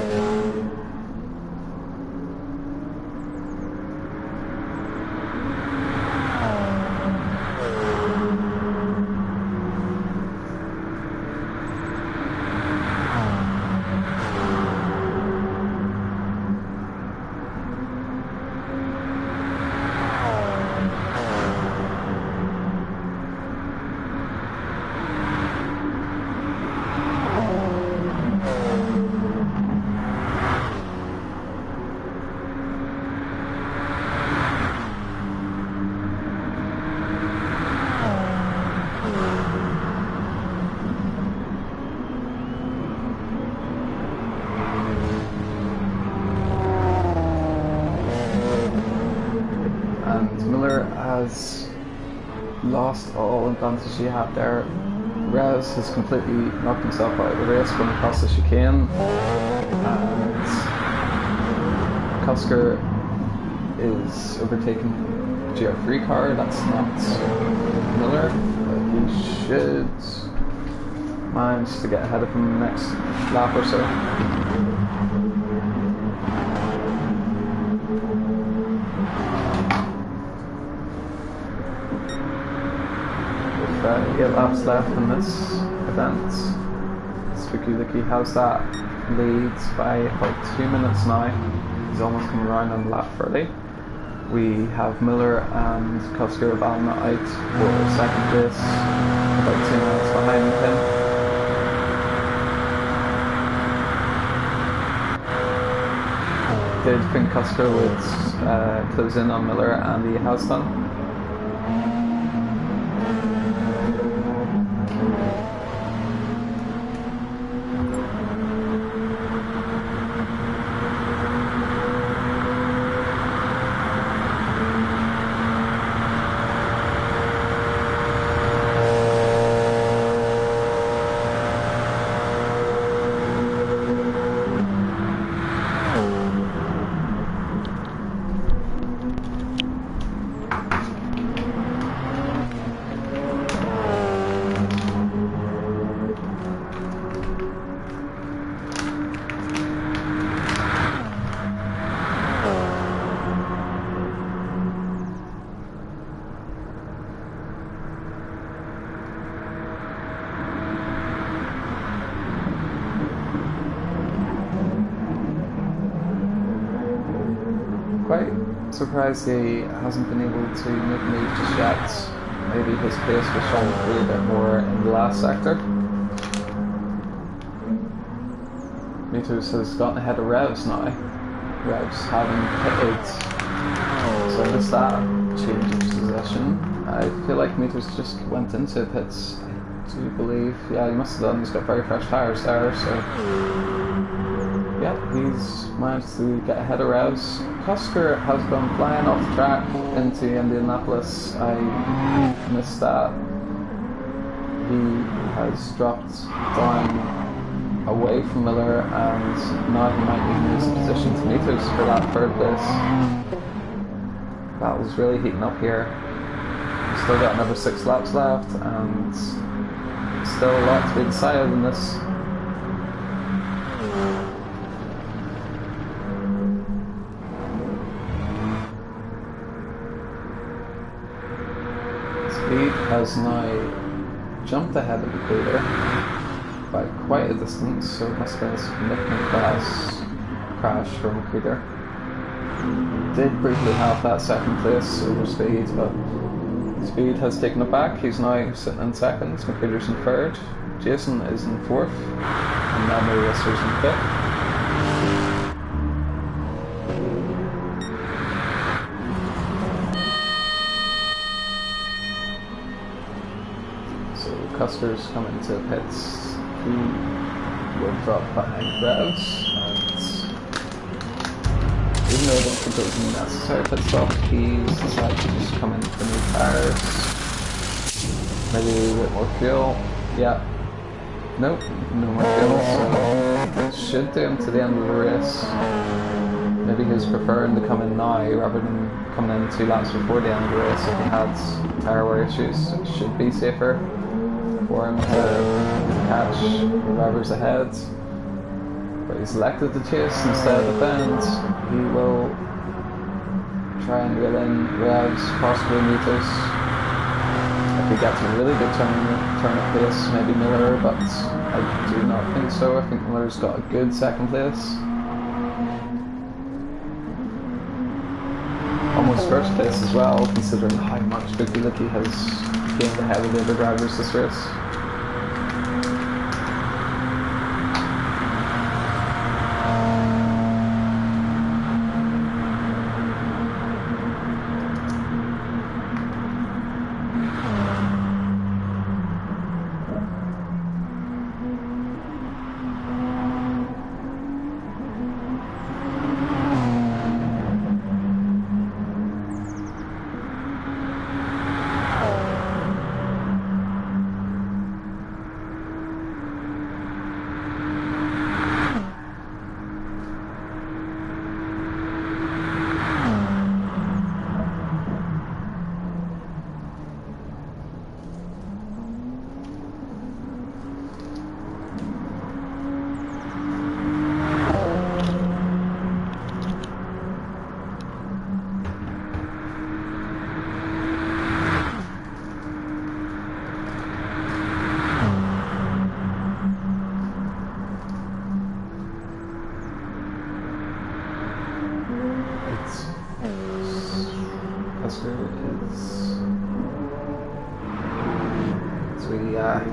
Has lost all advantage he had there. Rez has completely knocked himself out of the race going across the chicane, and Cusker is overtaking GR3 car. That's not Miller, but he should manage to get ahead of him next lap or so. With 8 laps left in this event, Spooky Licky has that lead by about 2 minutes now. He's almost coming around on lap 30. We have Miller and Cusker battling it out for second place, about 2 minutes behind him. Did think Cusker would close in on Miller, and he has done. Quite surprised he hasn't been able to make a move just yet. Maybe his pace was showing through a bit more in the last sector. Meters has gotten ahead of Revs now. Revs having pitted. So I missed that change of position. I feel like Meters just went into pits. I do believe. Yeah, he must have done. He's got very fresh tyres there, so yeah, he's managed to get ahead of Revs. Cusker has gone flying off the track into Indianapolis. I missed that. He has dropped down away from Miller, and now he might even lose the position to Meters for that third place. That was really heating up here. We've still got another 6 laps left, and still a lot to be decided in this. Speed has now jumped ahead of the leader by quite a distance, so it must have been a significant crash from Creeder. Did briefly have that second place over Speed, but Speed has taken it back. He's now sitting in second, McCreader's in third, Jason is in fourth, and Memory Racer's in fifth. Custer's coming to pits. He will drop behind Revs, and even though I don't think it was a necessary pit stop, he's decided to just come in for new tyres. Maybe a bit more fuel. Yeah. Nope, no more fuel, so should do him to the end of the race. Maybe he's preferring to come in now rather than coming in 2 laps before the end of the race. If he had tyre wear issues, it should be safer for him to catch whoever's ahead, but he's elected to chase instead of defend. He will try and reel in Revs, possibly Meters. If he gets a really good turn of pace, maybe Miller, but I do not think so. I think Miller's got a good second place. Almost first place as well, considering how much Bukilicki has gained ahead of the other drivers this race.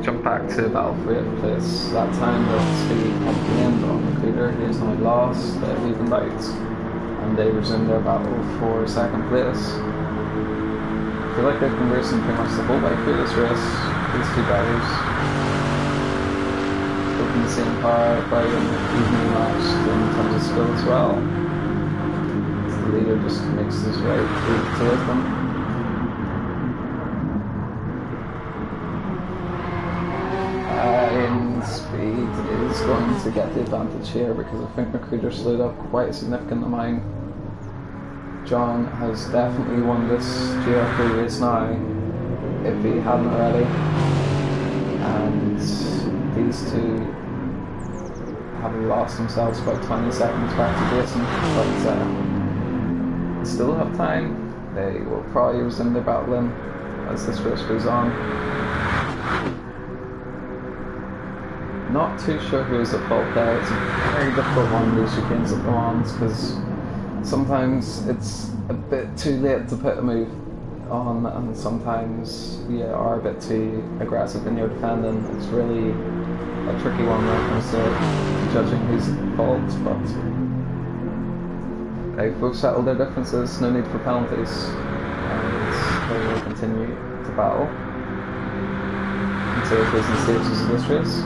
Jump back to battle for 8th place. That time that Speed had gained on McCreader, he is now lost, they've evened out, and they resume their battle for 2nd place. I feel like they've been racing pretty much the whole way through this race, these two drivers. Both in the same car, very evenly matched in terms of skill as well. The leader just makes his way through the two of them. Speed is going to get the advantage here because I think McCreader slowed up quite a significant amount. John has definitely won this GR3 race now, if he hadn't already, and these two have lost themselves about 20 seconds back to Jason, but still have time. They will probably resume their battling as this race goes on. Not too sure who is at fault there. It's a very difficult one, these chicanes at the ones, because sometimes it's a bit too late to put a move on, and sometimes you are a bit too aggressive in your defending. It's really a tricky one when it comes to judging who's at fault, but they've both settled their differences, no need for penalties, and they will continue to battle until the closing stages of this race.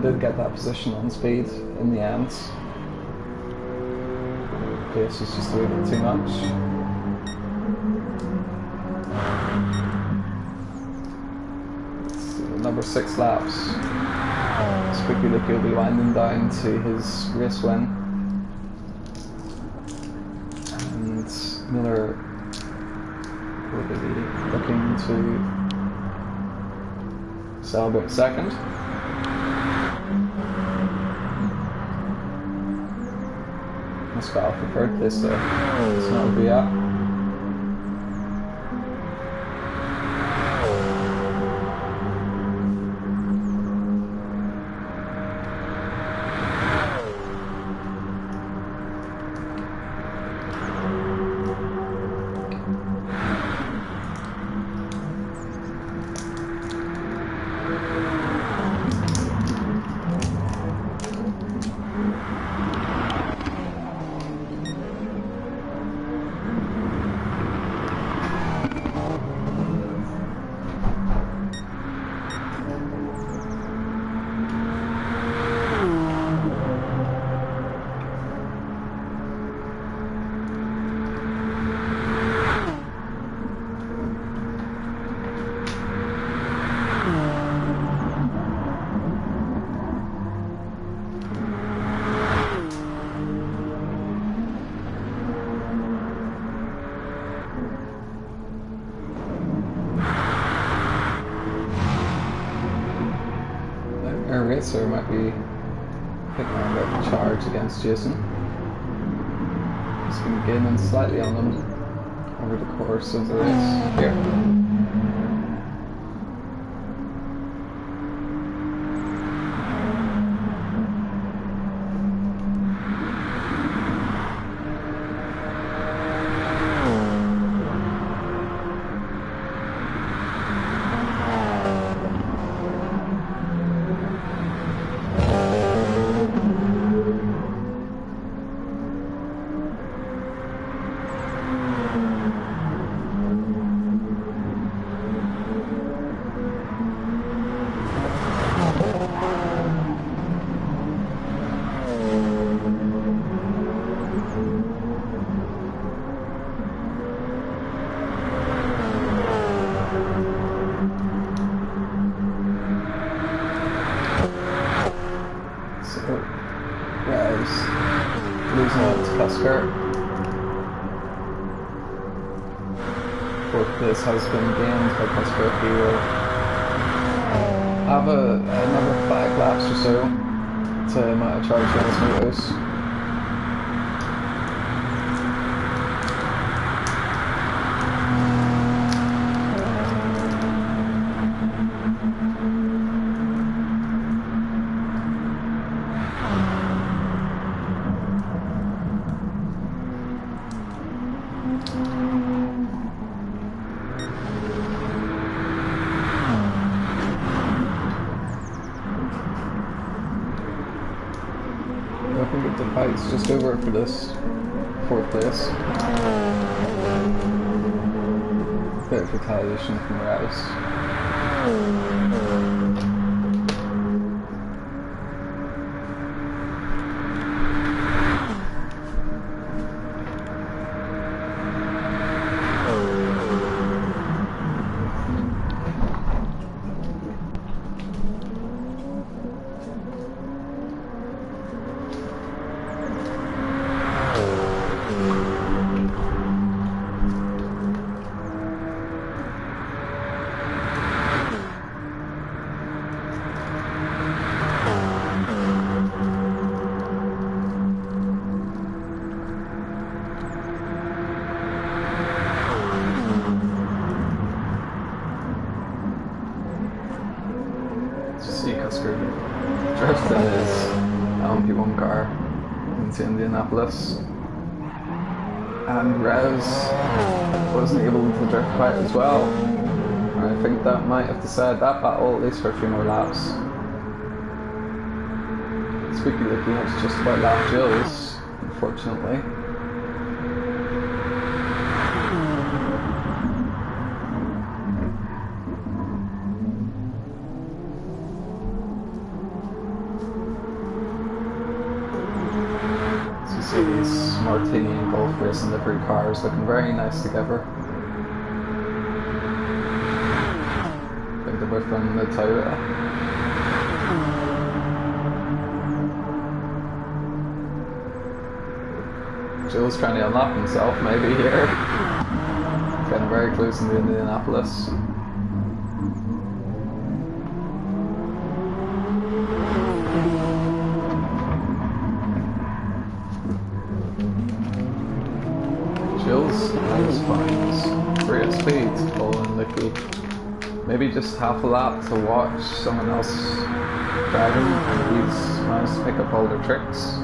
Did get that position on speed in the end. Pace was just a little bit too much. So, number 6 laps. Spooky Lucky will be winding down to his race win. And Miller will be looking to celebrate second. Let's battle for third place though. It's not where we're at. Racer might be picking on a bit of a charge against Jason. He's been gaining slightly on him over the course of the race here. Fourth place has been gained by Cusker. He will have another 5 laps or so to mount a charge on his motos. It's just over for this 4th place. Bit of retaliation from the race. Drift in his LMP1 car into Indianapolis, and Rez wasn't able to drift quite as well. And I think that might have decided that battle at least for a few more laps. Squeaky Licky has just about lapped Jules, unfortunately. See these Martini and Golf racing livery cars looking very nice together. I think they were from the Toyota. Jules trying to unlock himself maybe here. Getting very close in the Indianapolis. Jules has finds great speed following Licky. Maybe just half a lap to watch someone else driving, and he's managed to pick up all their tricks.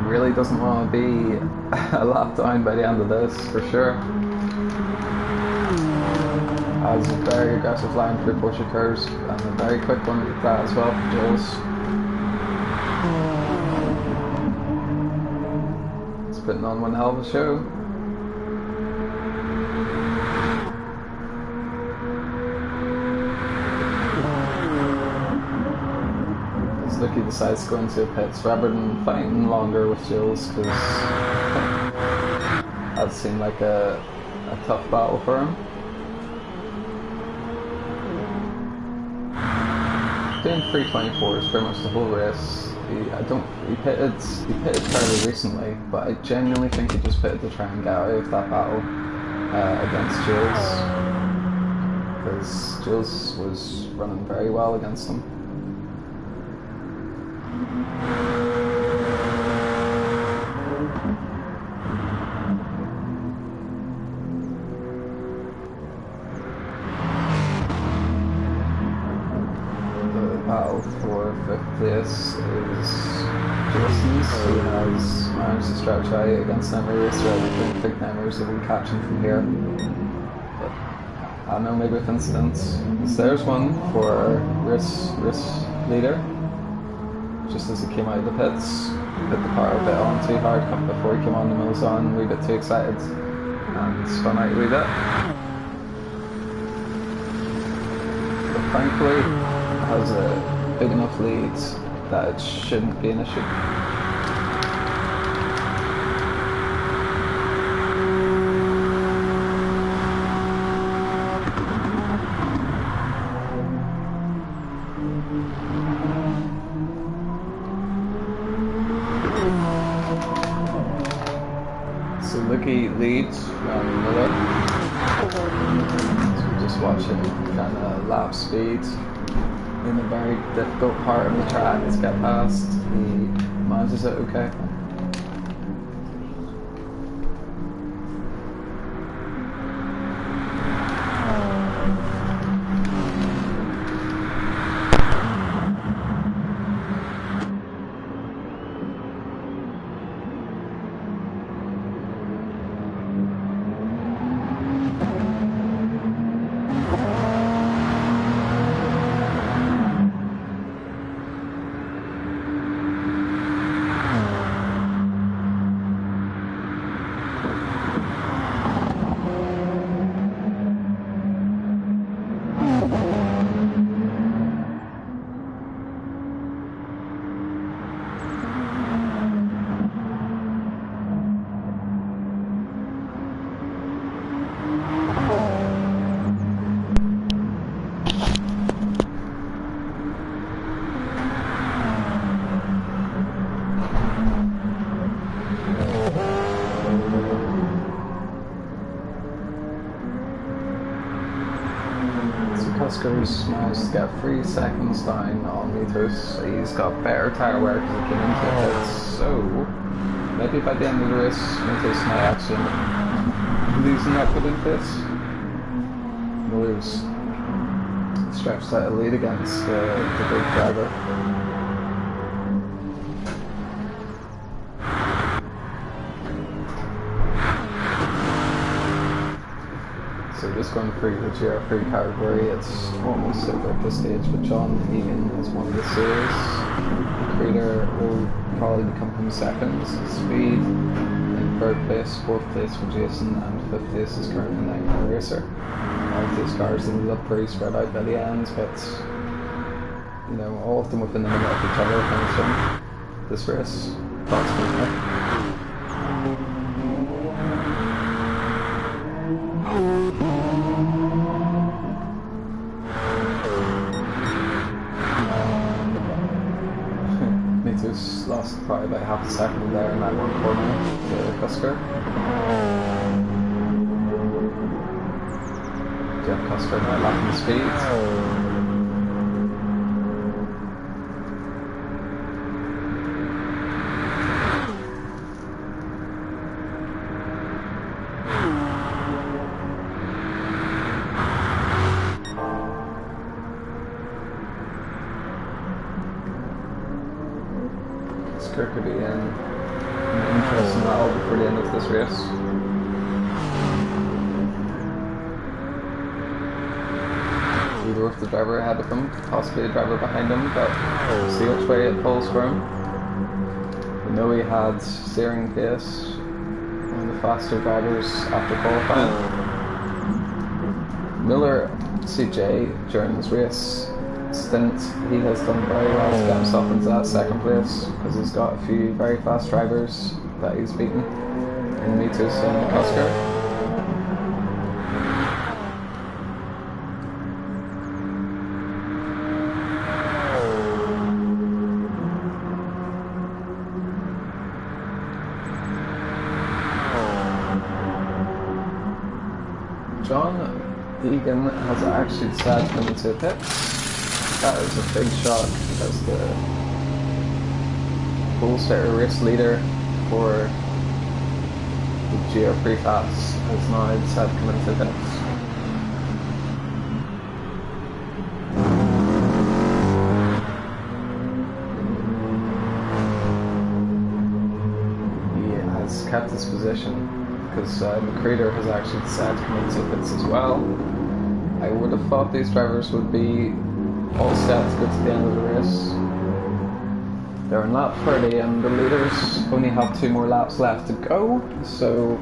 Really doesn't want to be a lap down by the end of this, for sure. Has a very aggressive line through Porsche curves, and a very quick one at that as well for Jules. It's putting on one hell of a show. As Licky decides to go into a pits rather than fighting longer with Jules, because that seemed like a tough battle for him. Doing 324s pretty much the whole race. He pitted fairly recently, but I genuinely think he just pitted to try and get out of that battle against Jules, because Jules was running very well against him. Battle for 5th place is Jason's, who has managed to stretch out against Nemery, so I don't think Nemery's will be catching from here. But I don't know, maybe with incidents. So there's one for race leader. Just as he came out of the pits, hit the car a bit on too hard before he came on the nose on, a wee bit too excited, and spun out a wee bit. But thankfully, has a big enough lead that it shouldn't be an issue. So Licky leads around Miller. So we're just watching kind of lap speed. In a very difficult part of the track to get past. He manages it okay. Oscar's managed to get 3 seconds down on Mitos. He's got better tyre wear because he came into it. So maybe by the end of the race, Mitos might actually losing that good in pace. Miller's stretched out a lead against the big driver. So just going through the GR3 category, it's almost over at this stage, but John Egan has won the series. Creator will probably become him second. Speed in third place, fourth place for Jason, and fifth place is currently Nightmare Racer. All of these cars ended up pretty spread out by the end, but you know, all of them within the minute of each other finishing this race. Approximately. Mitos lost probably about half a second there in that one corner to Cusker. Jeff Cusker now lacking speed. Could be in an interesting battle before the end of this race. Either with the driver ahead of him, possibly a driver behind him, but we'll see which way it falls for him. We know he had steering pace, one of the faster drivers after qualifying. Miller CJ during this race stint, he has done very well to get himself into that second place because he's got a few very fast drivers that he's beaten in Mitos and Cusker. John Egan has actually decided to come into the pits. That is a big shock as the Spectator race leader for the GR3 Fats has now decided to come into the pits. He has kept his position because McCreader has actually decided to come into the pits as well. I would have thought these drivers would be all set to go to the end of the race. They're in lap 30 and the leaders only have 2 more laps left to go, so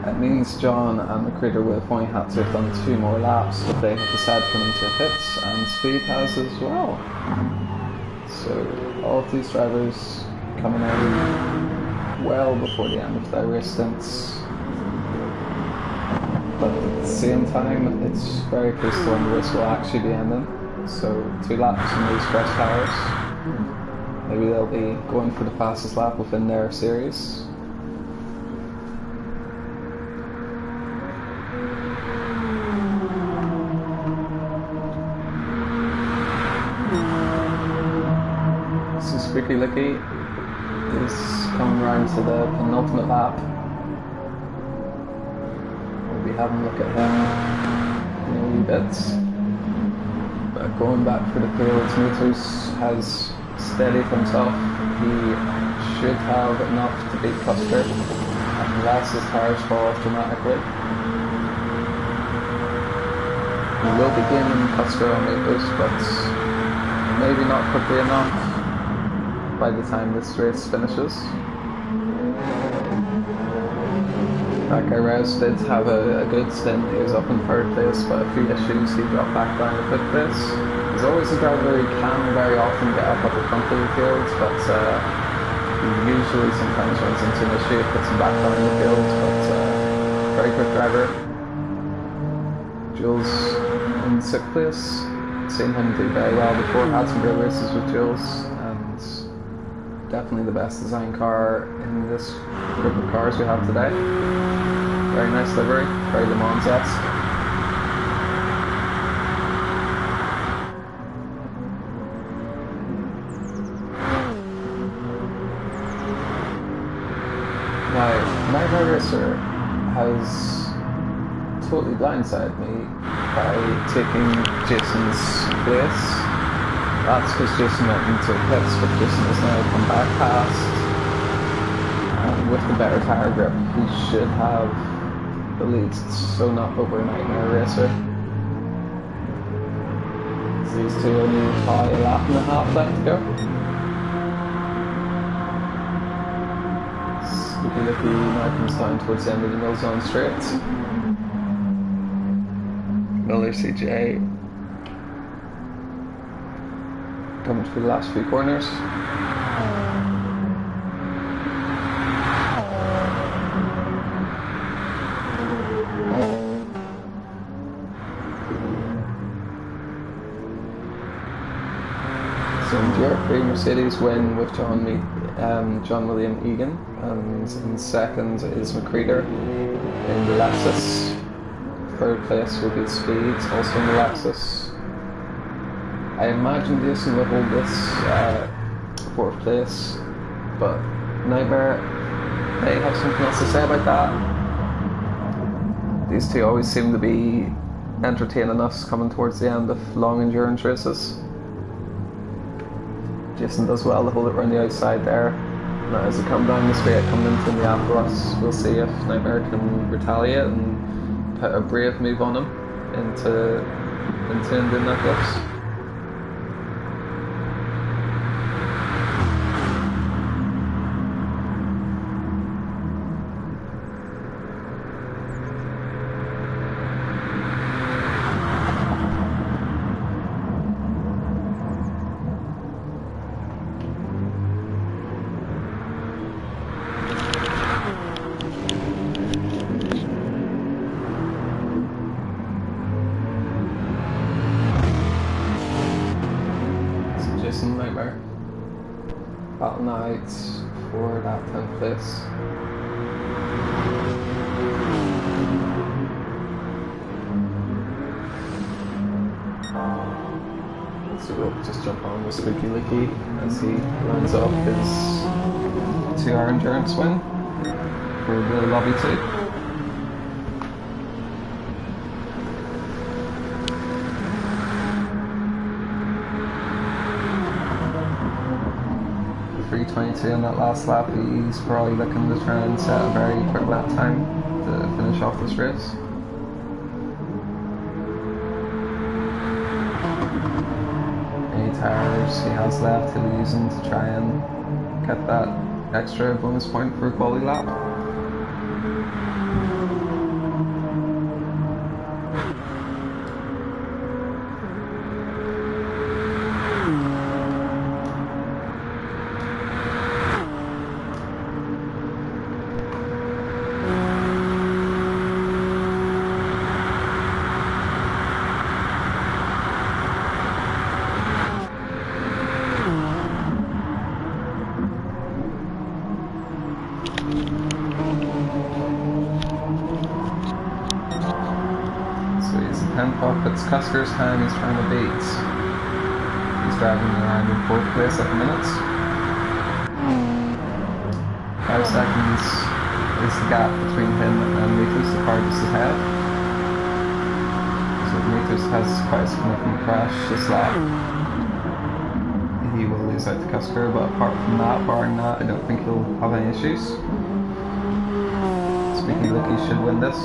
it means John and McCreader would have only had to have done 2 more laps, but they have decided to come into the pits, and Speed has as well. So all of these drivers coming in well before the end of their race stints. But at the same time, it's very close to when the race will actually be ending. So 2 laps on these fresh tires. Maybe they'll be going for the fastest lap within their series. So Squeaky Licky is coming around to the penultimate lap. We'll be having a look at him in a wee bit. But going back for the fields, Mitos has steadied himself. He should have enough to beat Custer unless his tires fall off dramatically. He will be gaining Custer on Mitos, but maybe not quickly enough by the time this race finishes. That guy Rouse did have a good stint. He was up in 3rd place, but a few issues he dropped back down to 5th place. He's always a driver who can very often get up at the front of the field, but he usually sometimes runs into an issue, puts him back down in the field, but very quick driver. Jules in 6th place. Seen him do very well before, had some great races with Jules, and definitely the best design car in this group of cars we have today. Very nice livery, very Le Mans-esque. Now, Nightmare Racer has totally blindsided me by taking Jason's place. That's because Jason went into a pits, but Jason has now come back past. And with the better tire grip, he should have the lead, so not over Nightmare Racer. These two only have a lap and a half left to go. Spooky Licky now comes down towards the end of the Millzone straight. Miller CJ coming through the last few corners. So in GR3, Mercedes win with John William Egan, and in second is McCreader in the Lexus. Third place will be Speeds, also in the Lexus. I imagine Jason will hold this fourth place, but Nightmare may have something else to say about that. These two always seem to be entertaining us coming towards the end of long endurance races. Jason does well to hold it around the outside there. Now as they come down the straight, coming into Indianapolis, we'll see if Nightmare can retaliate and put a brave move on him into Indianapolis. Nightmare battle night for that 10th place. So we'll just jump on with Spooky Licky as he lines up his 2-hour endurance win for the Lobby 2. 3:22 on that last lap. He's probably looking to try and set a very quick lap time to finish off this race. Any tires he has left he'll be using to try and get that extra bonus point for a quality lap. It's Cusker's time he's trying to beat. He's driving around in 4th place at the minute. 5 seconds is the gap between him and Nicholas, the car just ahead. So if Nicholas has quite a significant crash this lap, he will lose out to Cusker, but apart from that, barring that, I don't think he'll have any issues. Speaking Licky should win this.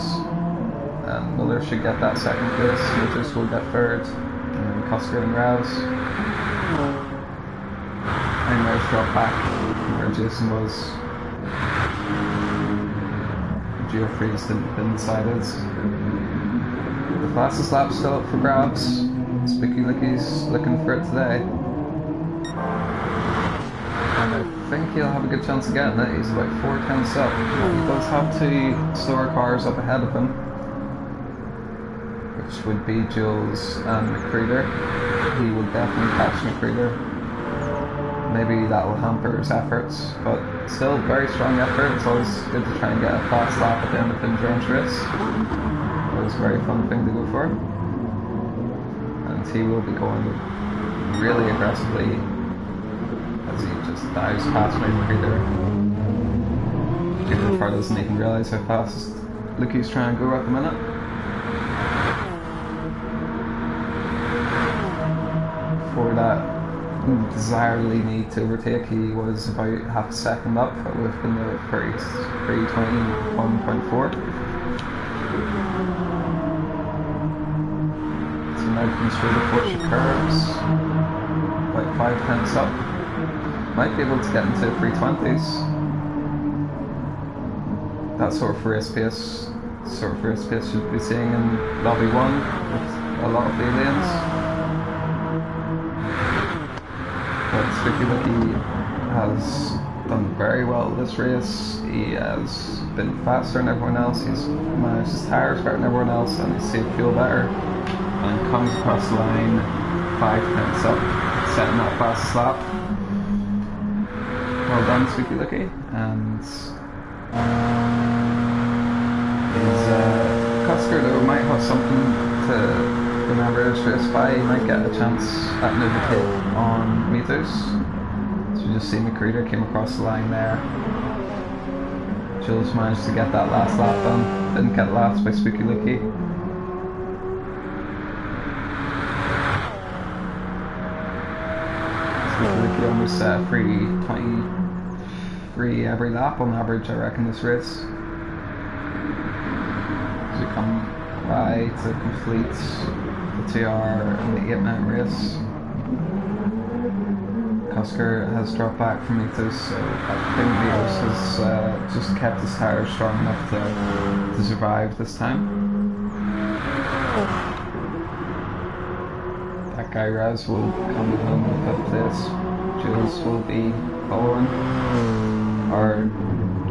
And Miller should get that 2nd place, Nicholas will get 3rd, and then Cusker and Rouse. And Rouse dropped back where Jason was. Geoffrey's been decided. The fastest lap still up for grabs. Spooky Licky's looking for it today. And I think he'll have a good chance of getting it. He's about 4 tenths up. He does have 2 slower cars up ahead of him, which would be Jules and McCreader. He would definitely catch McCreader. Maybe that will hamper his efforts, but still very strong effort. It's always good to try and get a fast lap at the end of an endurance race. Always a very fun thing to go for. And he will be going really aggressively as he just dives past McCreader. far doesn't even realise how fast Lucky's trying to go at the minute. For that desirably need to overtake, he was about half a second up within the 3:21.4. So now comes through the Porsche curves, about 5 tenths up. Might be able to get into 320s. That sort of race pace should be seeing in Lobby 1 with a lot of aliens. But Spooky Lucky has done very well this race. He has been faster than everyone else, he's managed his tyres better than everyone else, and he's saved fuel better. And comes across the line 5 tenths up, setting that fast lap. Well done, Spooky Lucky. And Cusker though might have something to remember his race by. He might get a chance at an overtake on meters. So you just see McCreader came across the line there. Jules managed to get that last lap done. Didn't get last by Spooky Lucky. Spooky Lucky almost 3:23 every lap on average, I reckon, this race. As we come by to complete the 2-hour and the 8-minute race. Cusker has dropped back from meters, so I think Leos has just kept his tyres strong enough to survive this time. That guy Raz will come home with 5th place. Jules will be following. Our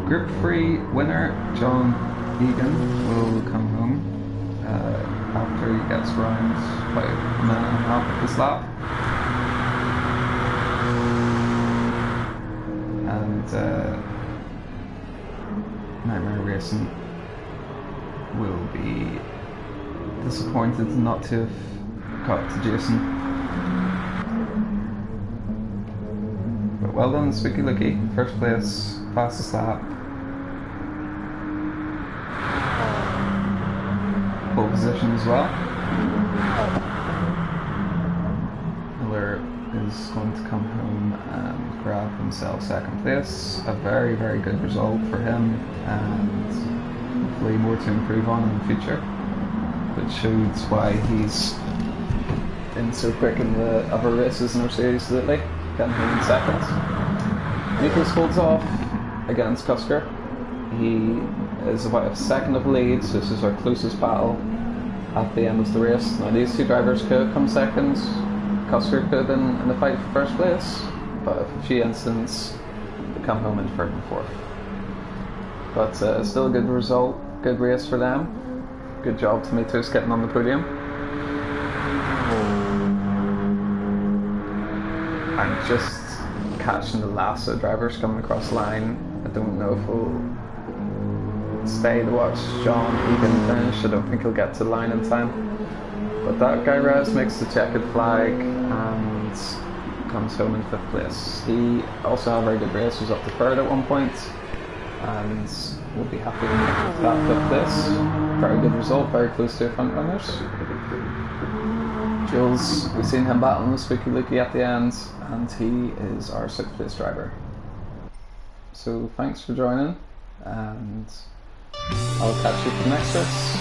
Group 3 winner, John Egan, will come home after he gets around about a minute and a half of this lap. And Nightmare Racing will be disappointed not to have got to Jason. But well done, Spooky Lucky. First place, fastest lap. Pole position as well. Miller is going to come home and grab himself 2nd place. A very, very good result for him, and hopefully more to improve on in the future, which shows why he's been so quick in the other races in our series lately, getting home in 2nd. Nicholas holds off against Cusker. He is about a second of lead, so this is our closest battle at the end of the race. Now these two drivers could come second, Cusker could in the fight for first place, but if a few incidents, they come home in 3rd and 4th. But still a good result, good race for them. Good job to Meters getting on the podium. I'm just catching the last of the drivers coming across the line. I don't know if we'll stay to watch John Egan finish. I don't think he'll get to the line in time. But that guy Raz makes the checkered flag and comes home in 5th place. He also had a very good race, was up to 3rd at one point, and will be happy with that 5th place. Very good result, very close to the front runners. Jules, we've seen him battling with Spooky Lucky at the end, and he is our 6th place driver. So thanks for joining, and I'll catch you for the next race.